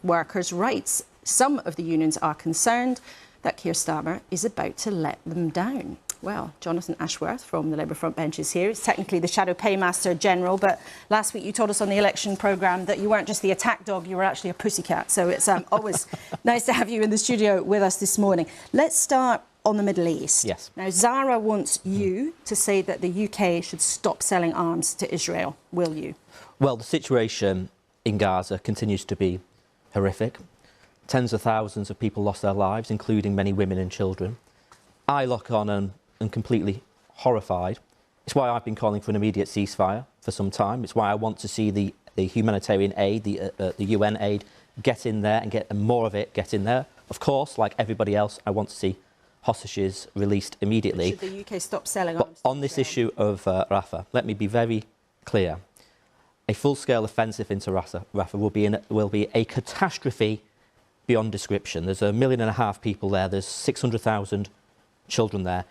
workers' rights. Some of the unions are concerned that Keir Starmer is about to let them down. Well, Jonathan Ashworth from the Labour front bench is here. It's technically the Shadow Paymaster General, but last week you told us on the election programme that you weren't just the attack dog, you were actually a pussycat. So it's always nice to have you in the studio with us this morning. Let's start on the Middle East. Yes. Now, Zara wants you to say that the UK should stop selling arms to Israel. Will you? Well, the situation in Gaza continues to be horrific. Tens of thousands of people lost their lives, including many women and children. I look on and completely horrified. It's why I've been calling for an immediate ceasefire for some time. It's why I want to see the humanitarian aid, the UN aid, get in there and get more of it get in there. Of course, like everybody else, I want to see hostages released immediately. Should the UK stop selling but arms? on this issue of Rafah, let me be very clear. A full-scale offensive into Rafah will be a catastrophe beyond description. There's 1.5 million people there. There's 600,000 children there.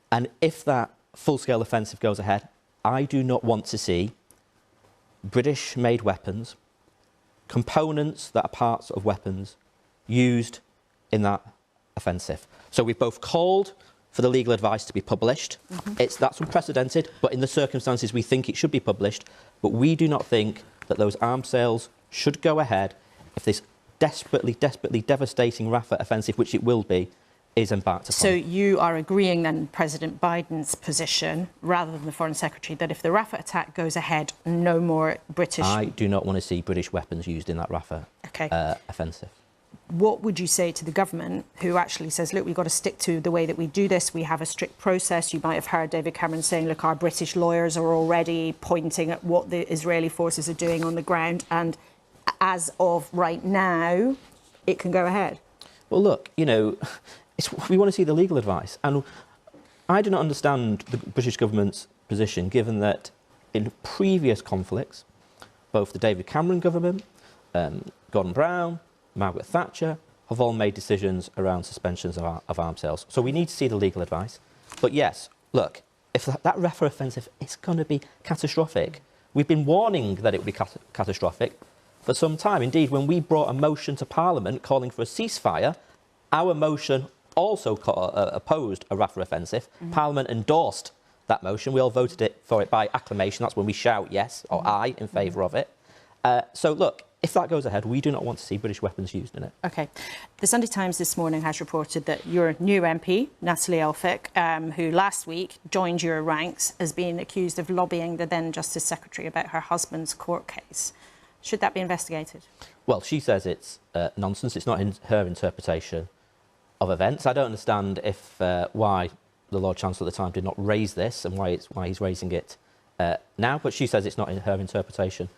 And if that full-scale offensive goes ahead, I do not want to see British-made weapons, components that are parts of weapons, used in that offensive. So we've both called for the legal advice to be published. That's unprecedented, but in the circumstances we think it should be published. But we do not think that those arms sales should go ahead if this desperately devastating Rafah offensive, which it will be, is embarked upon. So you are agreeing then President Biden's position, rather than the Foreign Secretary, that if the Rafah attack goes ahead, no more British... I do not want to see British weapons used in that Rafah offensive. What would you say to the government, who actually says, look, we've got to stick to the way that we do this, we have a strict process? You might have heard David Cameron saying, look, our British lawyers are already pointing at what the Israeli forces are doing on the ground, and as of right now, it can go ahead. Well, look, you know, we want to see the legal advice. And I do not understand the British government's position, given that in previous conflicts, both the David Cameron government, Gordon Brown, Margaret Thatcher have all made decisions around suspensions of arms sales. So we need to see the legal advice. But yes, look, if that Rafah offensive is going to be catastrophic, we've been warning that it would be catastrophic for some time. Indeed, when we brought a motion to Parliament calling for a ceasefire, our motion also opposed a Rafah offensive. Parliament endorsed that motion. We all voted for it by acclamation. That's when we shout yes or aye in favour of it. So look, if that goes ahead, we do not want to see British weapons used in it. OK. The Sunday Times this morning has reported that your new MP, Natalie Elphicke, who last week joined your ranks, has been accused of lobbying the then Justice Secretary about her husband's court case. Should that be investigated? Well, she says it's nonsense. It's not in her interpretation of events. I don't understand if why the Lord Chancellor at the time did not raise this and why he's raising it now. But she says it's not in her interpretation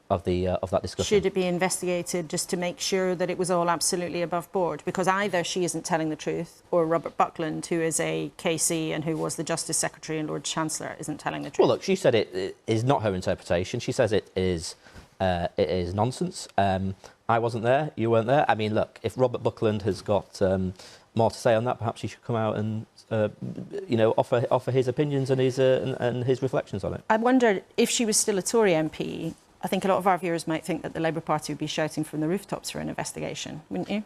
of that discussion. Should it be investigated just to make sure that it was all absolutely above board? Because either she isn't telling the truth, or Robert Buckland, who is a KC and who was the Justice Secretary and Lord Chancellor, isn't telling the truth. Well, look, she said it is not her interpretation. She says it is nonsense. I wasn't there. You weren't there. I mean, look, if Robert Buckland has got more to say on that, perhaps he should come out and you know, offer his opinions and his reflections on it. I wonder if she was still a Tory MP. I think a lot of our viewers might think that the Labour Party would be shouting from the rooftops for an investigation, wouldn't you?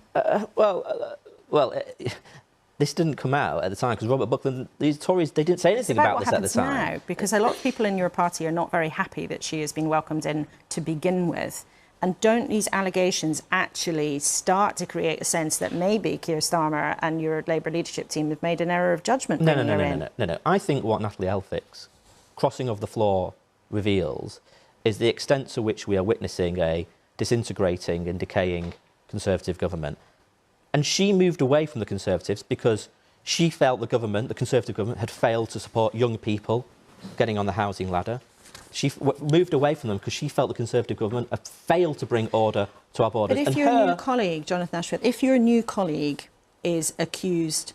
This didn't come out at the time because Robert Buckland, these Tories, they didn't say anything about this at the time. Now, because a lot of people in your party are not very happy that she has been welcomed in to begin with. And don't these allegations actually start to create a sense that maybe Keir Starmer and your Labour leadership team have made an error of judgment? No. I think what Natalie Elphicke's crossing of the floor reveals is the extent to which we are witnessing a disintegrating and decaying Conservative government. And she moved away from the Conservatives because she felt the Conservative government, had failed to support young people getting on the housing ladder. She moved away from them because she felt the Conservative government had failed to bring order to our borders. But if your new colleague, Jonathan Ashworth, if your new colleague is accused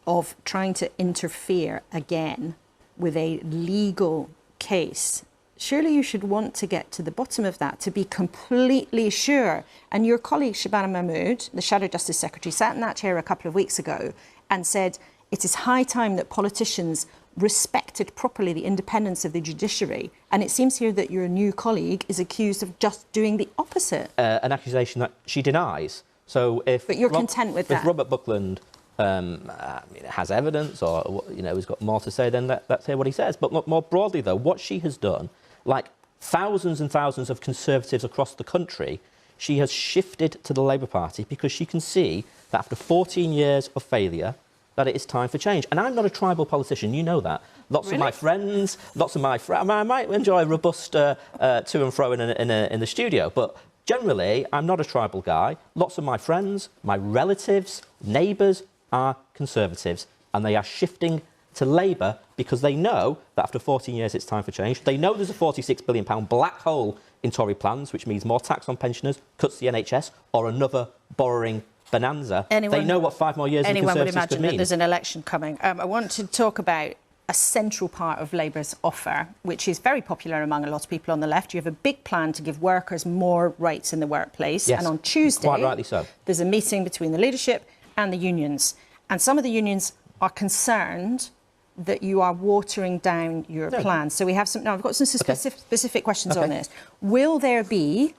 of trying to interfere again with a legal case, surely you should want to get to the bottom of that, to be completely sure. And your colleague, Shabana Mahmood, the Shadow Justice Secretary, sat in that chair a couple of weeks ago and said it is high time that politicians respected properly the independence of the judiciary. And it seems here that your new colleague is accused of just doing the opposite. An accusation that she denies. So if but you're content with that? If Robert Buckland has evidence or, you know, has got more to say, then let's hear what he says. But more broadly, though, what she has done, like thousands and thousands of Conservatives across the country, she has shifted to the Labour Party because she can see that after 14 years of failure, that it is time for change. And I'm not a tribal politician, you know that. Lots of my friends, I might enjoy a robust to and fro in the studio, but generally, I'm not a tribal guy. Lots of my friends, my relatives, neighbours are Conservatives, and they are shifting to Labour because they know that after 14 years it's time for change. They know there's a £46 billion black hole in Tory plans, which means more tax on pensioners, cuts to the NHS, or another borrowing bonanza. They know what 5 more years of Conservatives could mean. Anyone would imagine that there's an election coming. I want to talk about a central part of Labour's offer, which is very popular among a lot of people on the left. You have a big plan to give workers more rights in the workplace. Yes, and on Tuesday, quite rightly so, there's a meeting between the leadership and the unions. And some of the unions are concerned that you are watering down your plans. So we have some... Now, I've got some specific questions on this. Will there be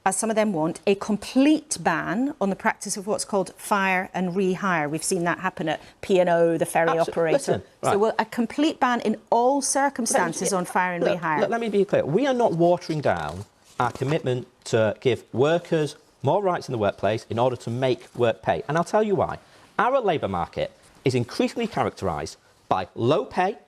as some of them want, a complete ban on the practice of what's called fire and rehire. We've seen that happen at P&O, the ferry operator. Listen, right. So a complete ban in all circumstances on fire and rehire. Let me be clear. We are not watering down our commitment to give workers more rights in the workplace in order to make work pay. And I'll tell you why. Our labour market is increasingly characterised by low pay,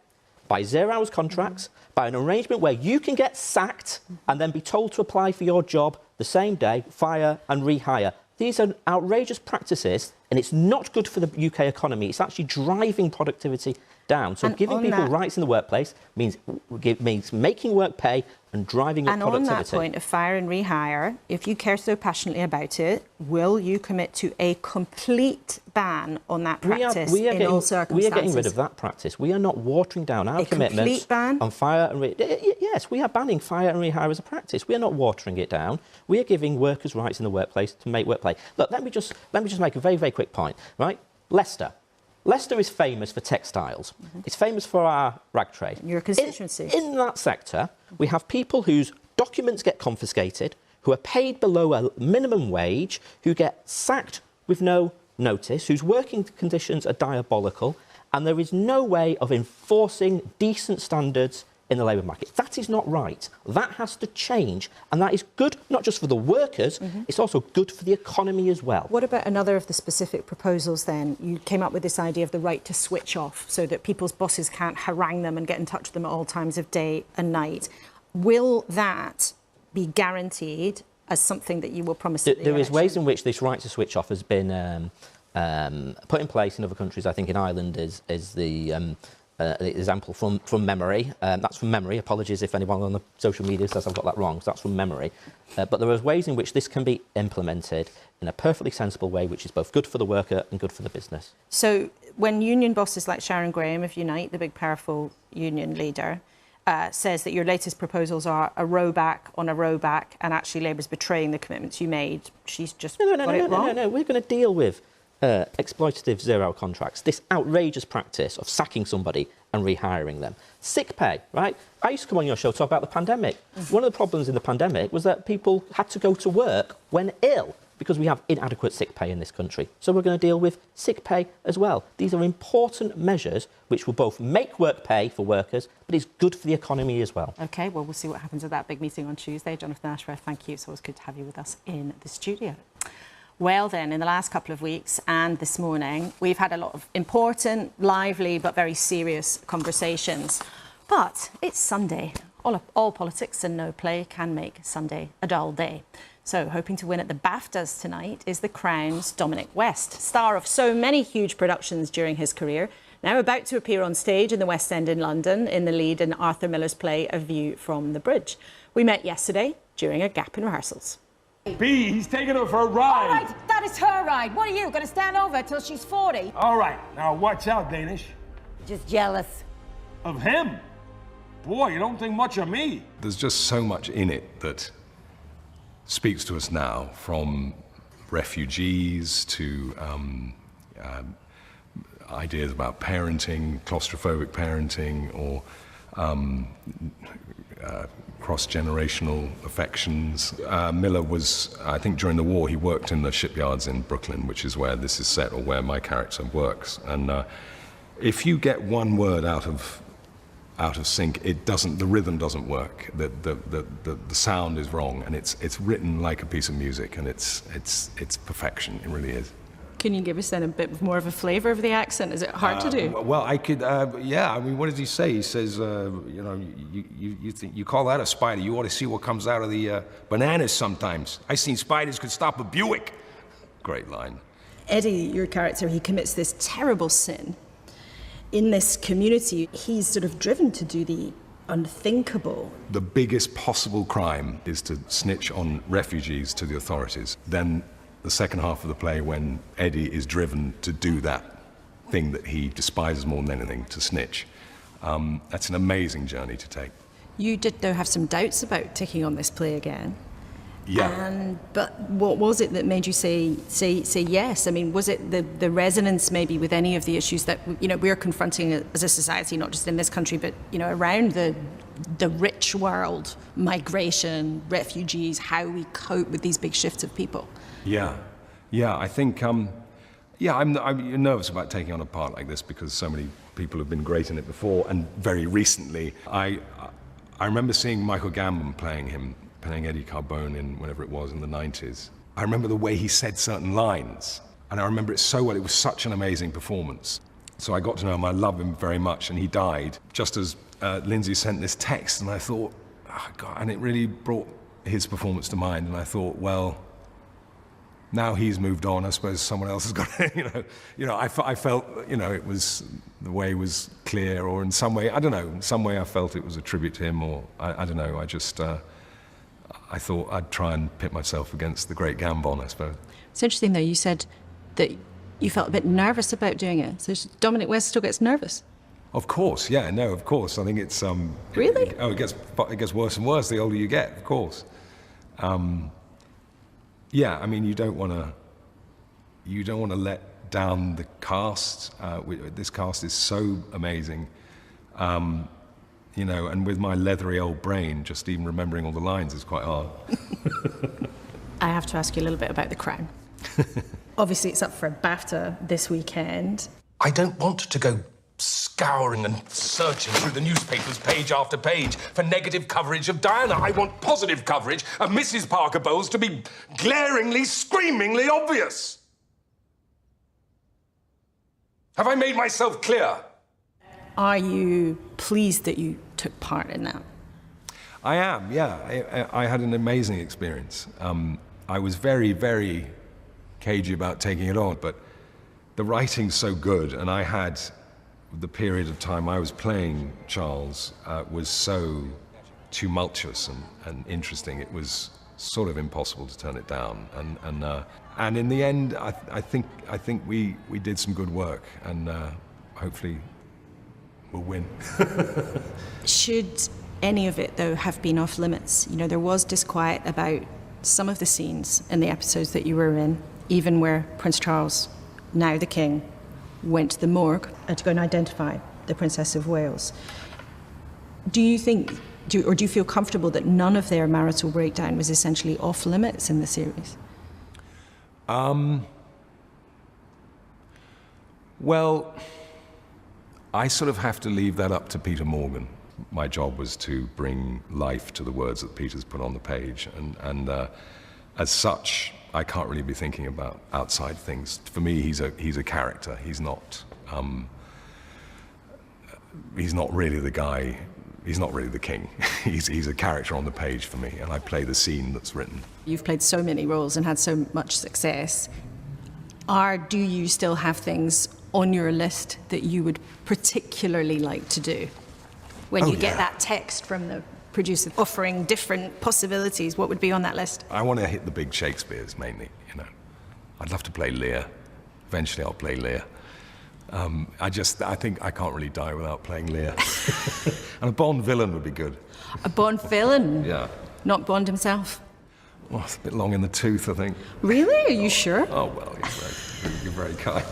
by zero-hours contracts, by an arrangement where you can get sacked and then be told to apply for your job the same day, fire and rehire. These are outrageous practices, and it's not good for the UK economy. It's actually driving productivity down. So giving people rights in the workplace means making work pay and driving up productivity. And on that point of fire and rehire, if you care so passionately about it, will you commit to a complete ban on that practice in all circumstances? We are getting rid of that practice. We are not watering down our commitments on fire and rehire. Yes, we are banning fire and rehire as a practice. We are not watering it down. We are giving workers rights in the workplace to make work pay. Look, let me just make a very, very quick point, right? Leicester is famous for textiles. It's famous for our rag trade. Your constituency. In that sector, we have people whose documents get confiscated, who are paid below a minimum wage, who get sacked with no notice, whose working conditions are diabolical, and there is no way of enforcing decent standards in the labour market. That is not right. That has to change, and that is good not just for the workers, it's also good for the economy as well. What about another of the specific proposals then? You came up with this idea of the right to switch off so that people's bosses can't harangue them and get in touch with them at all times of day and night. Will that be guaranteed as something that you will promise at the There is election? ways in which this right to switch off has been put in place in other countries. I think in Ireland is the example from memory. That's from memory. Apologies if anyone on the social media says I've got that wrong. So that's from memory. But there are ways in which this can be implemented in a perfectly sensible way, which is both good for the worker and good for the business. So when union bosses like Sharon Graham of Unite, the big powerful union leader, says that your latest proposals are a row back on a row back, and actually Labour's betraying the commitments you made, she's just got it wrong? No. We're going to deal with exploitative zero contracts, this outrageous practice of sacking somebody and rehiring them. Sick pay, right? I used to come on your show to talk about the pandemic. One of the problems in the pandemic was that people had to go to work when ill because we have inadequate sick pay in this country. So we're going to deal with sick pay as well. These are important measures which will both make work pay for workers, but it's good for the economy as well. OK, well, we'll see what happens at that big meeting on Tuesday. Jonathan Ashworth, thank you. It's always good to have you with us in the studio. Well then, in the last couple of weeks and this morning, we've had a lot of important, lively but very serious conversations. But it's Sunday. All politics and no play can make Sunday a dull day. So hoping to win at the BAFTAs tonight is The Crown's Dominic West, star of so many huge productions during his career, now about to appear on stage in the West End in London in the lead in Arthur Miller's play A View from the Bridge. We met yesterday during a gap in rehearsals. B, he's taking her for a ride. All right, that is her ride. What are you, going to stand over till she's 40? All right, now watch out, Danish. Just jealous. Of him? Boy, you don't think much of me. There's just so much in it that speaks to us now, from refugees to ideas about parenting, claustrophobic parenting, or cross-generational affections. Miller was, I think during the war, he worked in the shipyards in Brooklyn, which is where this is set, or where my character works. And if you get one word out of sync, the rhythm doesn't work. The sound is wrong, and it's written like a piece of music, and it's perfection. It really is. Can you give us then a bit more of a flavour of the accent? Is it hard to do? Well, I could, yeah. I mean, what does he say? He says, you know, you think you call that a spider? You ought to see what comes out of the bananas sometimes. I seen spiders could stop a Buick. Great line. Eddie, your character, he commits this terrible sin. In this community, he's sort of driven to do the unthinkable. The biggest possible crime is to snitch on refugees to the authorities. Then the second half of the play, when Eddie is driven to do that thing that he despises more than anything, to snitch. That's an amazing journey to take. You did, though, have some doubts about taking on this play again. Yeah. But what was it that made you say yes? I mean, was it the resonance maybe with any of the issues that, you know, we're confronting as a society, not just in this country, but, you know, around the the rich world, migration, refugees, how we cope with these big shifts of people? Yeah, I think, I'm nervous about taking on a part like this because so many people have been great in it before, and very recently, I remember seeing Michael Gambon playing Eddie Carbone in whenever it was in the 90s. I remember the way he said certain lines, and I remember it so well. It was such an amazing performance. So I got to know him, I love him very much, and he died just as Lindsay sent this text, and I thought, oh God, and it really brought his performance to mind, and I thought, well, now he's moved on, I suppose someone else has got to, I felt, it was, the way was clear, or in some way, I don't know, in some way I felt it was a tribute to him, or I don't know, I thought I'd try and pit myself against the great Gambon, I suppose. It's interesting, though, you said that you felt a bit nervous about doing it. So Dominic West still gets nervous? Of course, yeah, no, of course. I think it's... Really? It gets worse and worse the older you get, of course. Yeah, I mean, you don't want to let down the cast. This cast is so amazing. And with my leathery old brain, just even remembering all the lines is quite hard. I have to ask you a little bit about The Crown. Obviously, it's up for a BAFTA this weekend. I don't want to go scouring and searching through the newspapers page after page for negative coverage of Diana. I want positive coverage of Mrs. Parker Bowles to be glaringly, screamingly obvious. Have I made myself clear? Are you pleased that you took part in that? I am, yeah. I had an amazing experience. I was very, very cagey about taking it on, but the writing's so good, and I had the period of time I was playing Charles was so tumultuous and interesting. It was sort of impossible to turn it down, and in the end, I think we did some good work, and hopefully we'll win. Should any of it, though, have been off limits? There was disquiet about some of the scenes in the episodes that you were in, even where Prince Charles, now the King, went to the morgue to go and identify the Princess of Wales. Do you feel comfortable that none of their marital breakdown was essentially off limits in the series? Well, I sort of have to leave that up to Peter Morgan. My job was to bring life to the words that Peter's put on the page, and as such, I can't really be thinking about outside things. For me, he's a character. He's not really the guy. He's not really the king. He's a character on the page for me, and I play the scene that's written. You've played so many roles and had so much success. Do you still have things on your list that you would particularly like to do? When you get that text from the producer offering different possibilities, what would be on that list? I want to hit the big Shakespeares mainly, I'd love to play Lear. Eventually I'll play Lear. I think I can't really die without playing Lear. And a Bond villain would be good. A Bond villain? Yeah. Not Bond himself? Well, it's a bit long in the tooth, I think. Really? Are you sure? Oh, well, you're very kind.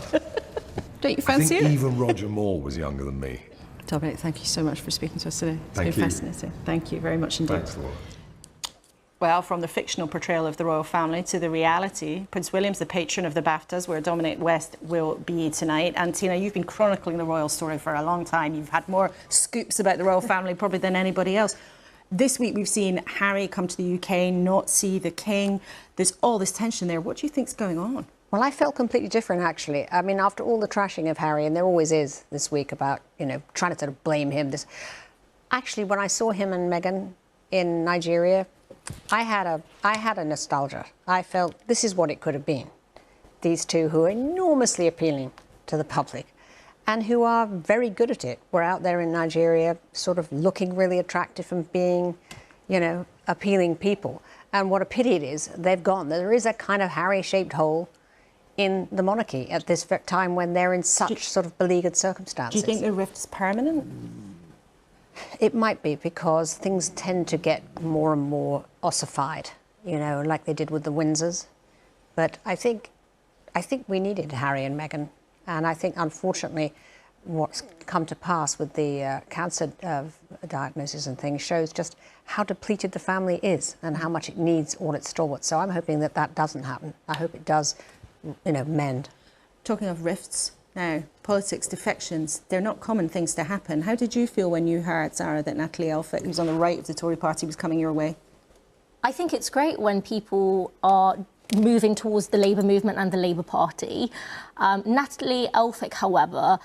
Don't you fancy I it? think even Roger Moore was younger than me. Dominic, thank you so much for speaking to us today. It's Thank been you. fascinating. Thank you very much indeed. Thanks, Laura. Well, from the fictional portrayal of the royal family to the reality, Prince William's the patron of the BAFTAs, where Dominic West will be tonight. And Tina, you've been chronicling the royal story for a long time. You've had more scoops about the royal family probably than anybody else. This week we've seen Harry come to the UK, not see the King. There's all this tension there. What do you think's going on? Well, I felt completely different, actually. I mean, after all the trashing of Harry, and there always is this week about, trying to sort of blame him. Actually, when I saw him and Meghan in Nigeria, I had a nostalgia. I felt this is what it could have been. These two who are enormously appealing to the public and who are very good at it. We're out there in Nigeria sort of looking really attractive and being, appealing people. And what a pity it is, they've gone. There is a kind of Harry-shaped hole in the monarchy at this time when they're in such sort of beleaguered circumstances. Do you think the rift's permanent? It might be, because things tend to get more and more ossified, like they did with the Windsors. But I think we needed Harry and Meghan, and I think, unfortunately, what's come to pass with the cancer diagnosis and things shows just how depleted the family is and how much it needs all its stalwarts. So I'm hoping that that doesn't happen. I hope it does, mend. Talking of rifts now, politics defections, they're not common things to happen. How did you feel when you heard, Sarah, that Natalie Elphicke, who's on the right of the Tory party, was coming your way? I think it's great when people are moving towards the Labour movement and the Labour Party. Natalie Elphicke, however,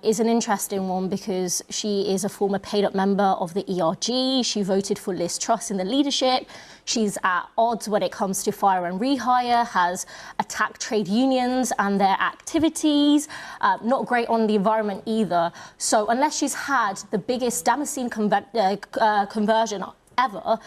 is an interesting one because she is a former paid-up member of the ERG. She voted for Liz Truss in the leadership. She's at odds when it comes to fire and rehire, has attacked trade unions and their activities, not great on the environment either. So unless she's had the biggest Damascene conversion ever,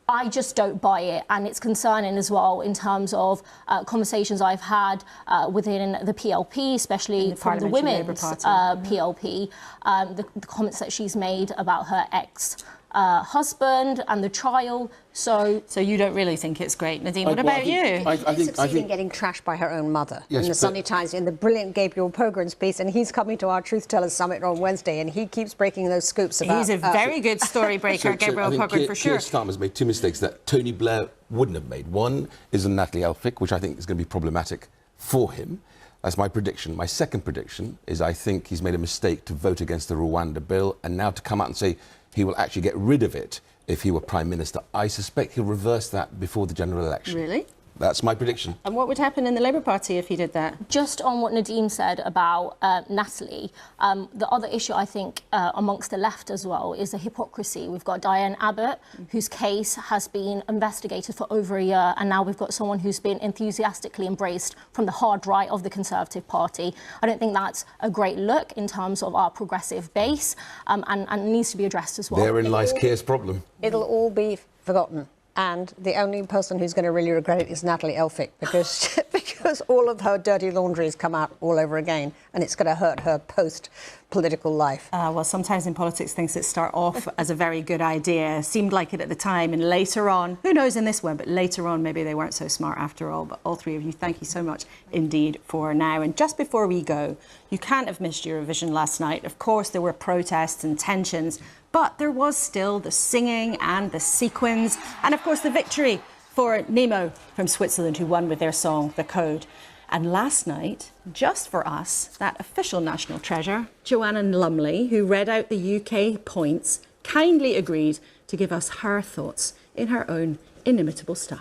I just don't buy it, and it's concerning as well in terms of conversations I've had within the PLP, especially from the women's PLP, the comments that she's made about her ex-husband and the trial. So you don't really think it's great, Nadine? What about you? I think getting trashed by her own mother in the Sunday Times in the brilliant Gabriel Pogren's piece, and he's coming to our Truth Tellers Summit on Wednesday, and he keeps breaking those scoops about. He's a very good story breaker, Gabriel Pogren, for sure. Keir Starmer's made two mistakes that Tony Blair wouldn't have made. One is on Natalie Elphicke, which I think is going to be problematic for him. That's my prediction. My second prediction is I think he's made a mistake to vote against the Rwanda bill, and now to come out and say he will actually get rid of it if he were Prime Minister. I suspect he'll reverse that before the general election. Really? That's my prediction. And what would happen in the Labour Party if he did that? Just on what Nadine said about Natalie, the other issue I think amongst the left as well is the hypocrisy. We've got Diane Abbott, whose case has been investigated for over a year, and now we've got someone who's been enthusiastically embraced from the hard right of the Conservative Party. I don't think that's a great look in terms of our progressive base, and needs to be addressed as well. Therein lies Keir's problem. It'll all be forgotten. And the only person who's going to really regret it is Natalie Elphicke, because all of her dirty laundry has come out all over again, and it's going to hurt her post-political life. Well, sometimes in politics, things that start off as a very good idea seemed like it at the time, and later on, who knows in this one, but later on, maybe they weren't so smart after all. But all three of you, thank you so much indeed for now. And just before we go, you can't have missed Eurovision last night. Of course, there were protests and tensions, but there was still the singing and the sequins, and of course the victory for Nemo from Switzerland, who won with their song, The Code. And last night, just for us, that official national treasure, Joanna Lumley, who read out the UK points, kindly agreed to give us her thoughts in her own inimitable style.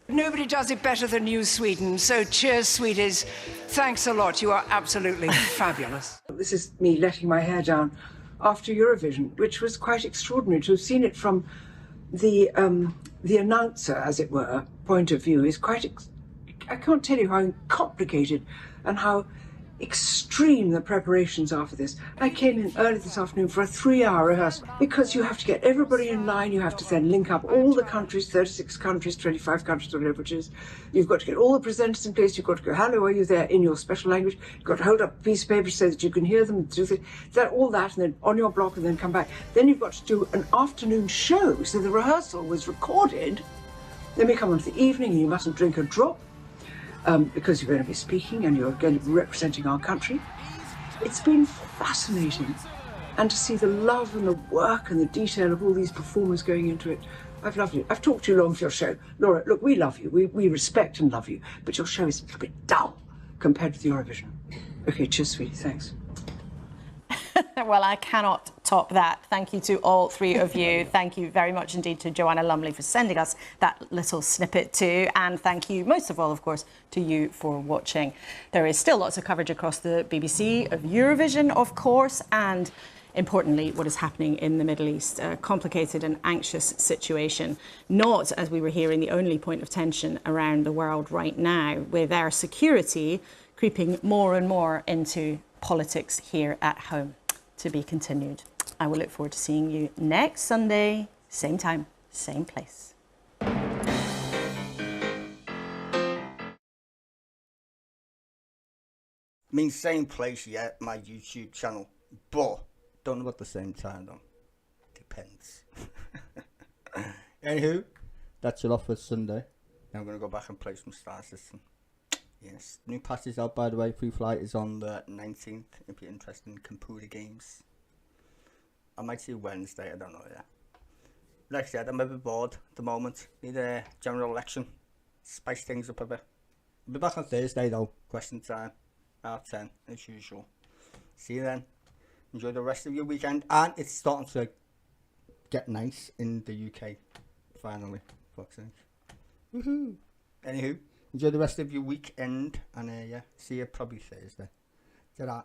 Nobody does it better than you, Sweden. So cheers, sweeties. Thanks a lot. You are absolutely fabulous. This is me letting my hair down after Eurovision, which was quite extraordinary. To have seen it from the announcer, as it were, point of view is quite... I can't tell you how complicated and how extreme the preparations are for this. I came in early this afternoon for a 3-hour rehearsal because you have to get everybody in line. You have to then link up all the countries, 36 countries, 25 countries, whatever it is. You've got to get all the presenters in place. You've got to go, hello, are you there, in your special language. You've got to hold up a piece of paper so that you can hear them, do all that, and then on your block, and then come back. Then you've got to do an afternoon show. So the rehearsal was recorded. Then we come on to the evening, and you mustn't drink a drop. Because you're going to be speaking and you're going to be representing our country. It's been fascinating. And to see the love and the work and the detail of all these performers going into it, I've loved it. I've talked too long for your show. Laura, look, we love you. We respect and love you. But your show is a little bit dull compared with Eurovision. OK, cheers, sweetie. Thanks. Well, I cannot top that. Thank you to all three of you. Thank you very much indeed to Joanna Lumley for sending us that little snippet too. And thank you most of all, of course, to you for watching. There is still lots of coverage across the BBC of Eurovision, of course, and importantly, what is happening in the Middle East. A complicated and anxious situation. Not, as we were hearing, the only point of tension around the world right now, with our security creeping more and more into politics here at home. To be continued. I will look forward to seeing you next Sunday, same time, same place. I mean, same place, yeah, my YouTube channel, but don't know about the same time though. Depends. Anywho, that's it off for Sunday. Now I'm going to go back and play some Star System. Yes, new patch is out, by the way. Free flight is on the 19th. If you're interested in computer games, I might see Wednesday. I don't know. Yeah. Like I said, I'm a bit bored at the moment. Need a general election. Spice things up a bit. I'll be back on Thursday though. Question time. Half 10 as usual. See you then. Enjoy the rest of your weekend. And it's starting to get nice in the UK. Finally. Fuck's sake. Woohoo. Anywho, enjoy the rest of your weekend. And yeah, see you probably Thursday. Ta-da.